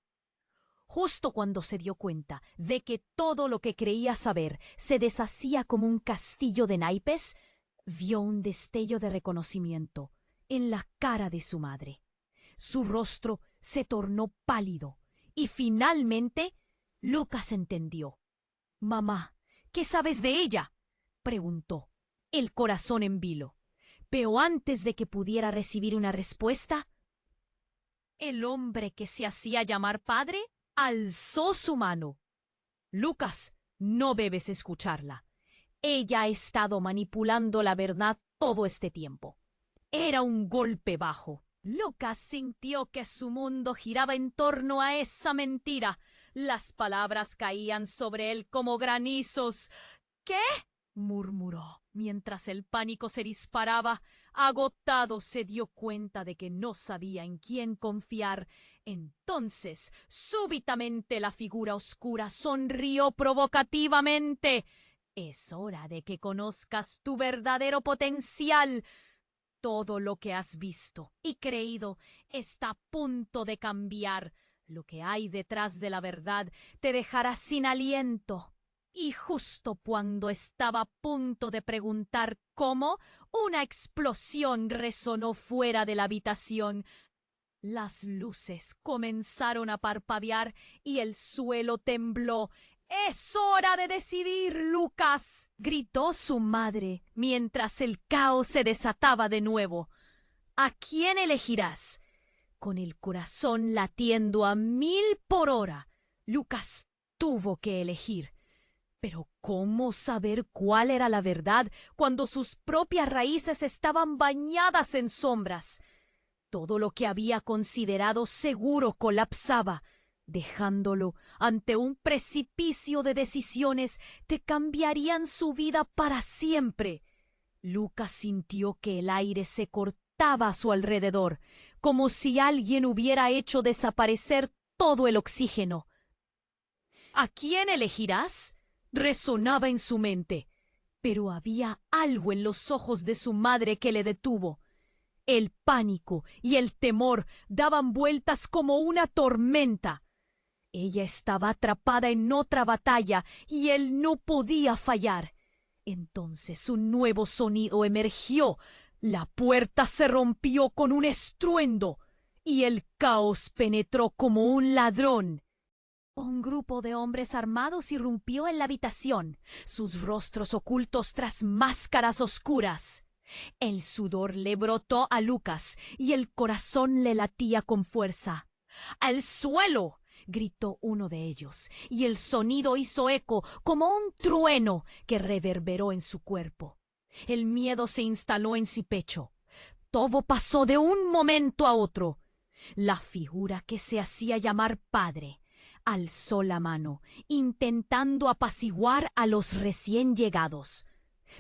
Justo cuando se dio cuenta de que todo lo que creía saber se deshacía como un castillo de naipes, vio un destello de reconocimiento en la cara de su madre. Su rostro se tornó pálido y finalmente Lucas entendió. «Mamá, ¿qué sabes de ella?», preguntó, el corazón en vilo. Pero antes de que pudiera recibir una respuesta, el hombre que se hacía llamar padre alzó su mano. «Lucas, no debes escucharla. Ella ha estado manipulando la verdad todo este tiempo». Era un golpe bajo. Lucas sintió que su mundo giraba en torno a esa mentira. Las palabras caían sobre él como granizos. «¿Qué?», murmuró, mientras el pánico se disparaba. Agotado se dio cuenta de que no sabía en quién confiar. Entonces, súbitamente la figura oscura sonrió provocativamente. «Es hora de que conozcas tu verdadero potencial. Todo lo que has visto y creído está a punto de cambiar. Lo que hay detrás de la verdad te dejará sin aliento». Y justo cuando estaba a punto de preguntar cómo, una explosión resonó fuera de la habitación. Las luces comenzaron a parpadear y el suelo tembló. «Es hora de decidir, Lucas», gritó su madre mientras el caos se desataba de nuevo. «¿A quién elegirás?». Con el corazón latiendo a 1000 por hora, Lucas tuvo que elegir. Pero ¿cómo saber cuál era la verdad cuando sus propias raíces estaban bañadas en sombras? Todo lo que había considerado seguro colapsaba, dejándolo ante un precipicio de decisiones que cambiarían su vida para siempre. Lucas sintió que el aire se cortaba a su alrededor, como si alguien hubiera hecho desaparecer todo el oxígeno. «¿A quién elegirás?», resonaba en su mente, pero había algo en los ojos de su madre que le detuvo. El pánico y el temor daban vueltas como una tormenta. Ella estaba atrapada en otra batalla y él no podía fallar. Entonces un nuevo sonido emergió La puerta se rompió con un estruendo y el caos penetró como un ladrón. Un grupo de hombres armados irrumpió en la habitación, sus rostros ocultos tras máscaras oscuras. El sudor le brotó a Lucas y el corazón le latía con fuerza. ¡Al suelo!, gritó uno de ellos, y el sonido hizo eco como un trueno que reverberó en su cuerpo. El miedo se instaló en su pecho. Todo pasó de un momento a otro. La figura que se hacía llamar padre alzó la mano, intentando apaciguar a los recién llegados.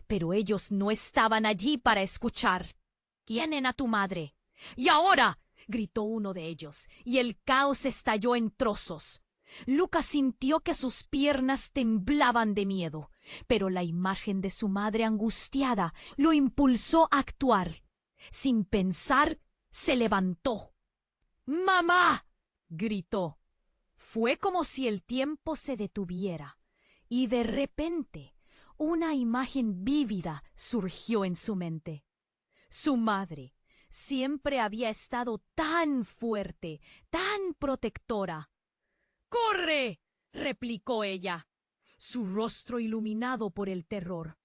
Pero ellos no estaban allí para escuchar. «¿Tienen a tu madre?» «¿Y ahora?», gritó uno de ellos, y el caos estalló en trozos. Lucas sintió que sus piernas temblaban de miedo, pero la imagen de su madre angustiada lo impulsó a actuar. Sin pensar, se levantó. «¡Mamá!», gritó. Fue como si el tiempo se detuviera, y de repente una imagen vívida surgió en su mente. Su madre siempre había estado tan fuerte, tan protectora. «¡Corre!», replicó ella, su rostro iluminado por el terror.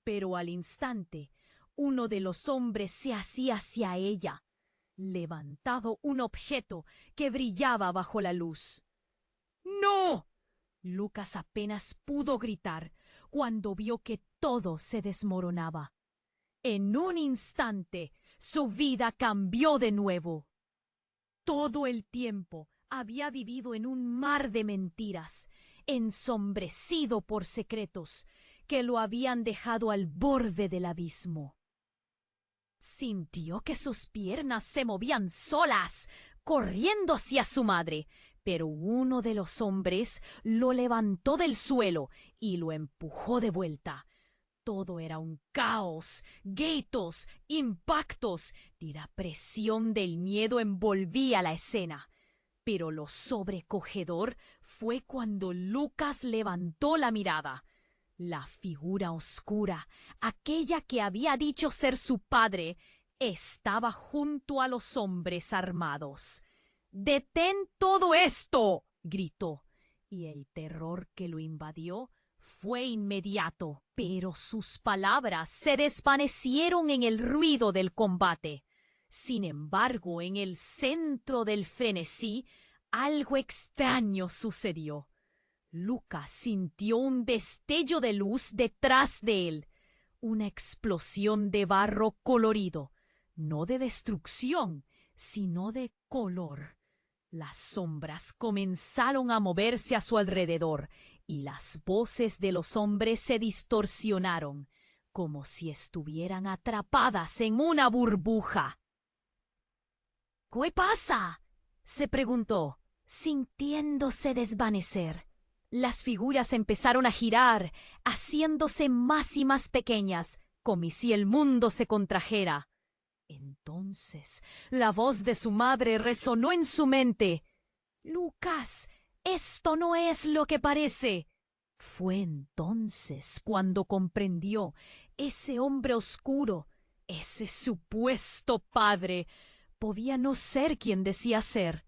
Pero al instante, uno de los hombres se hacía hacia ella, levantado un objeto que brillaba bajo la luz. «¡No!», Lucas apenas pudo gritar cuando vio que todo se desmoronaba. En un instante, su vida cambió de nuevo. Todo el tiempo había vivido en un mar de mentiras, ensombrecido por secretos que lo habían dejado al borde del abismo. Sintió que sus piernas se movían solas, corriendo hacia su madre, pero uno de los hombres lo levantó del suelo y lo empujó de vuelta. Todo era un caos, gritos, impactos, y la presión del miedo envolvía la escena. Pero lo sobrecogedor fue cuando Lucas levantó la mirada. La figura oscura, aquella que había dicho ser su padre, estaba junto a los hombres armados. «¡Detén todo esto!», gritó, y el terror que lo invadió fue inmediato, pero sus palabras se desvanecieron en el ruido del combate. Sin embargo, en el centro del frenesí, algo extraño sucedió. Lucas sintió un destello de luz detrás de él, una explosión de barro colorido, no de destrucción, sino de color. Las sombras comenzaron a moverse a su alrededor y las voces de los hombres se distorsionaron, como si estuvieran atrapadas en una burbuja. «¿Qué pasa?», se preguntó, sintiéndose desvanecer. Las figuras empezaron a girar, haciéndose más y más pequeñas, como si el mundo se contrajera. Entonces la voz de su madre resonó en su mente. «Lucas, esto no es lo que parece». Fue entonces cuando comprendió: ese hombre oscuro, ese supuesto padre, podía no ser quien decía ser.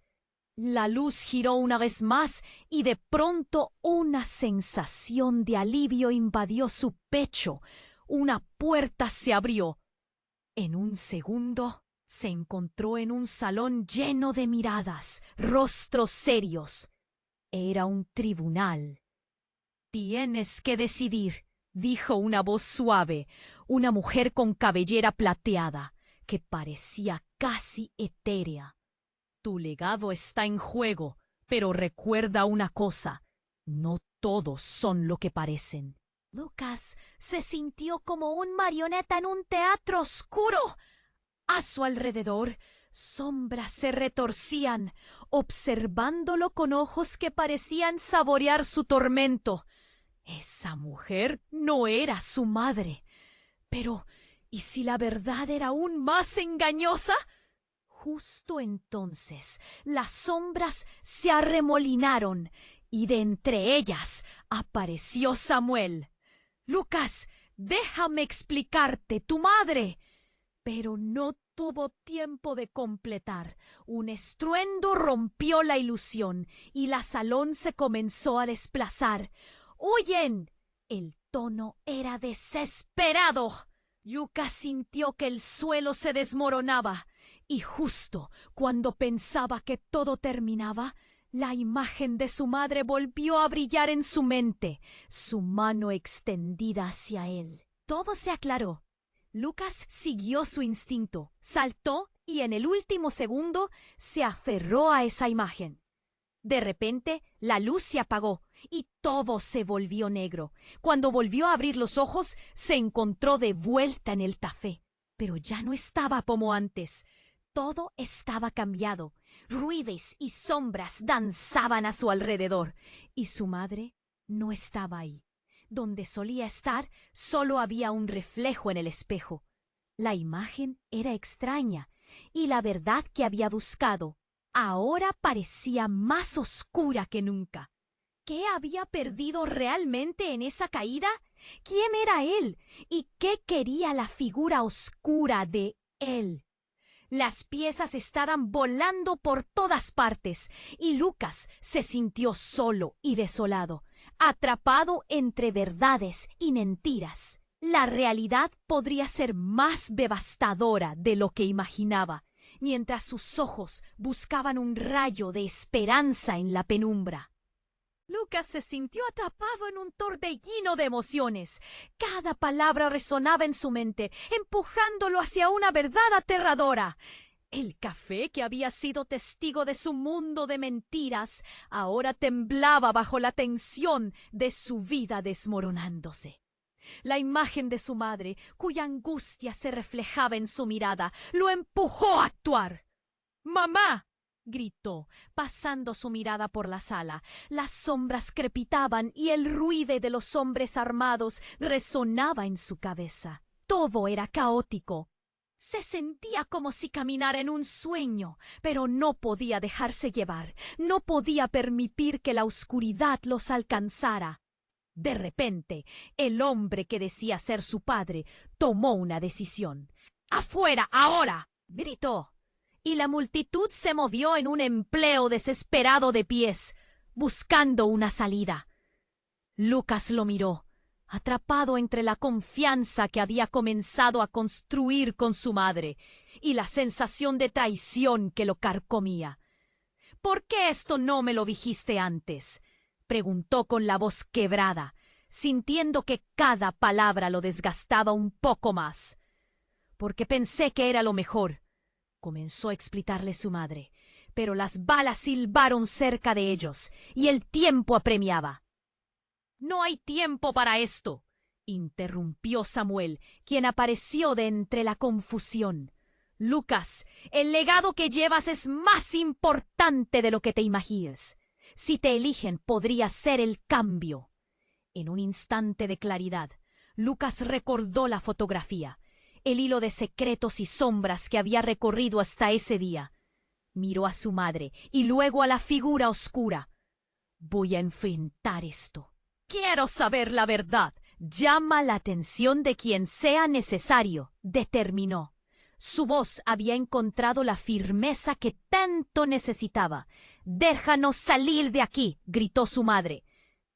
La luz giró una vez más y de pronto una sensación de alivio invadió su pecho. Una puerta se abrió. En un segundo se encontró en un salón lleno de miradas, rostros serios. Era un tribunal. «Tienes que decidir», dijo una voz suave, una mujer con cabellera plateada, que parecía casi etérea. «Tu legado está en juego, pero recuerda una cosa: no todos son lo que parecen». Lucas se sintió como un marioneta en un teatro oscuro. A su alrededor, sombras se retorcían, observándolo con ojos que parecían saborear su tormento. Esa mujer no era su madre. Pero, ¿y si la verdad era aún más engañosa? Justo entonces, las sombras se arremolinaron y de entre ellas apareció Samuel. «Lucas, déjame explicarte, tu madre». Pero no tuvo tiempo de completar. Un estruendo rompió la ilusión y la salón se comenzó a desplazar. ¡Huyen! El tono era desesperado. Yuka sintió que el suelo se desmoronaba y justo cuando pensaba que todo terminaba, la imagen de su madre volvió a brillar en su mente, su mano extendida hacia él. Todo se aclaró. Lucas siguió su instinto, saltó y en el último segundo se aferró a esa imagen. De repente, la luz se apagó y todo se volvió negro. Cuando volvió a abrir los ojos, se encontró de vuelta en el café. Pero ya no estaba como antes. Todo estaba cambiado. Ruidos y sombras danzaban a su alrededor. Y su madre no estaba ahí. Donde solía estar, solo había un reflejo en el espejo. La imagen era extraña, y la verdad que había buscado ahora parecía más oscura que nunca. ¿Qué había perdido realmente en esa caída? ¿Quién era él? ¿Y qué quería la figura oscura de él? Las piezas estaban volando por todas partes y Lucas se sintió solo y desolado, atrapado entre verdades y mentiras. La realidad podría ser más devastadora de lo que imaginaba, mientras sus ojos buscaban un rayo de esperanza en la penumbra. Lucas se sintió atrapado en un torbellino de emociones. Cada palabra resonaba en su mente, empujándolo hacia una verdad aterradora. El café, que había sido testigo de su mundo de mentiras, ahora temblaba bajo la tensión de su vida desmoronándose. La imagen de su madre, cuya angustia se reflejaba en su mirada, lo empujó a actuar. ¡Mamá!, gritó, pasando su mirada por la sala. Las sombras crepitaban y el ruido de los hombres armados resonaba en su cabeza. Todo era caótico. Se sentía como si caminara en un sueño, pero no podía dejarse llevar, no podía permitir que la oscuridad los alcanzara. De repente, el hombre que decía ser su padre tomó una decisión. ¡Afuera, ahora!, gritó. Y la multitud se movió en un empleo desesperado de pies, buscando una salida. Lucas lo miró, atrapado entre la confianza que había comenzado a construir con su madre y la sensación de traición que lo carcomía. ¿Por qué esto no me lo dijiste antes?, preguntó con la voz quebrada, sintiendo que cada palabra lo desgastaba un poco más. Porque pensé que era lo mejor, comenzó a explicarle su madre, pero las balas silbaron cerca de ellos y el tiempo apremiaba. «No hay tiempo para esto», interrumpió Samuel, quien apareció de entre la confusión. «Lucas, el legado que llevas es más importante de lo que te imaginas. Si te eligen, podría ser el cambio». En un instante de claridad, Lucas recordó la fotografía, el hilo de secretos y sombras que había recorrido hasta ese día. Miró a su madre y luego a la figura oscura. «Voy a enfrentar esto. Quiero saber la verdad. Llama la atención de quien sea necesario», determinó. Su voz había encontrado la firmeza que tanto necesitaba. «Déjanos salir de aquí», gritó su madre.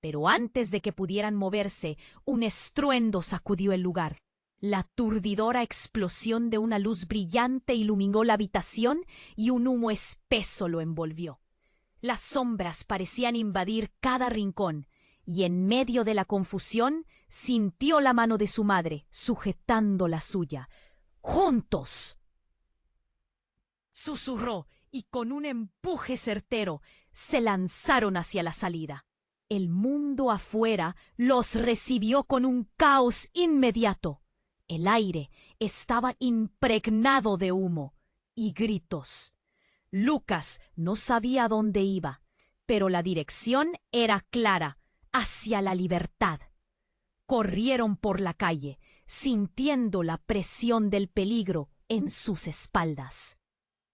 Pero antes de que pudieran moverse, un estruendo sacudió el lugar. La aturdidora explosión de una luz brillante iluminó la habitación y un humo espeso lo envolvió. Las sombras parecían invadir cada rincón, y en medio de la confusión sintió la mano de su madre sujetando la suya. «¡Juntos!», susurró, y con un empuje certero se lanzaron hacia la salida. El mundo afuera los recibió con un caos inmediato. El aire estaba impregnado de humo y gritos. Lucas no sabía a dónde iba, pero la dirección era clara, hacia la libertad. Corrieron por la calle, sintiendo la presión del peligro en sus espaldas.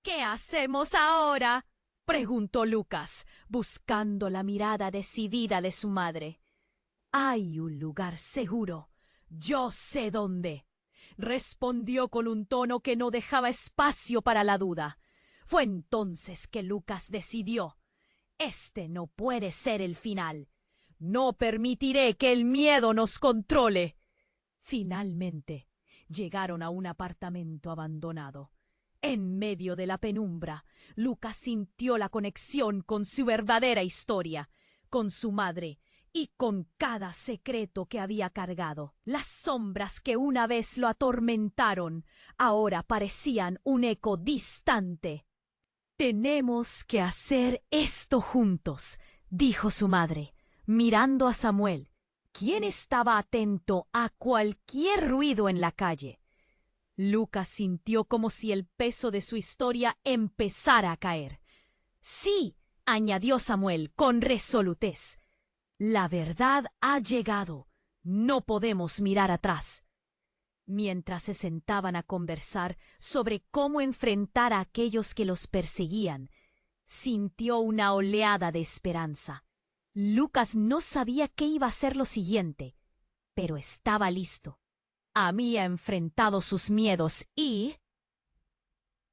«¿Qué hacemos ahora?», preguntó Lucas, buscando la mirada decidida de su madre. «Hay un lugar seguro. Yo sé dónde», respondió con un tono que no dejaba espacio para la duda. Fue entonces que Lucas decidió: este no puede ser el final. No permitiré que el miedo nos controle. Finalmente, llegaron a un apartamento abandonado. En medio de la penumbra, Lucas sintió la conexión con su verdadera historia, con su madre y con cada secreto que había cargado. Las sombras que una vez lo atormentaron ahora parecían un eco distante. «Tenemos que hacer esto juntos», dijo su madre, mirando a Samuel, quien estaba atento a cualquier ruido en la calle. Lucas sintió como si el peso de su historia empezara a caer. «Sí», añadió Samuel con resolutez, «la verdad ha llegado. No podemos mirar atrás». Mientras se sentaban a conversar sobre cómo enfrentar a aquellos que los perseguían, sintió una oleada de esperanza. Lucas no sabía qué iba a ser lo siguiente, pero estaba listo. Había enfrentado sus miedos y,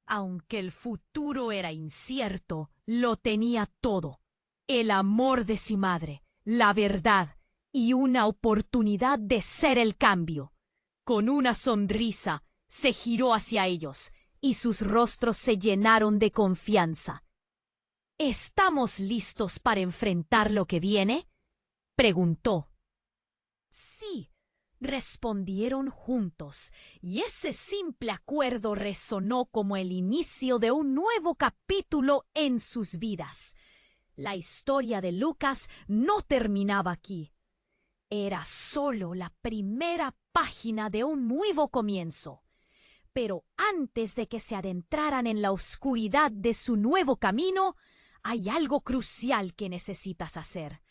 aunque el futuro era incierto, lo tenía todo: el amor de su madre, la verdad y una oportunidad de ser el cambio. Con una sonrisa, se giró hacia ellos y sus rostros se llenaron de confianza. «¿Estamos listos para enfrentar lo que viene?», preguntó. «Sí», respondieron juntos, y ese simple acuerdo resonó como el inicio de un nuevo capítulo en sus vidas. La historia de Lucas no terminaba aquí. Era solo la primera página de un nuevo comienzo. Pero antes de que se adentraran en la oscuridad de su nuevo camino, hay algo crucial que necesitas hacer.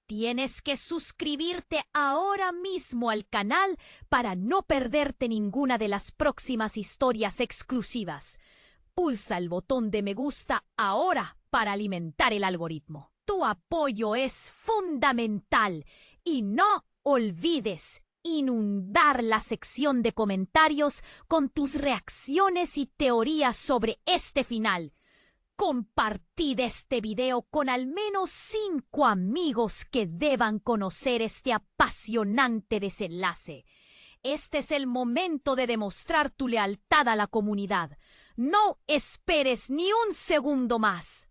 Tienes que suscribirte ahora mismo al canal para no perderte ninguna de las próximas historias exclusivas. Pulsa el botón de me gusta ahora para alimentar el algoritmo. Tu apoyo es fundamental y no olvides inundar la sección de comentarios con tus reacciones y teorías sobre este final. Compartid este video con al menos 5 amigos que deban conocer este apasionante desenlace. Este es el momento de demostrar tu lealtad a la comunidad. No esperes ni un segundo más.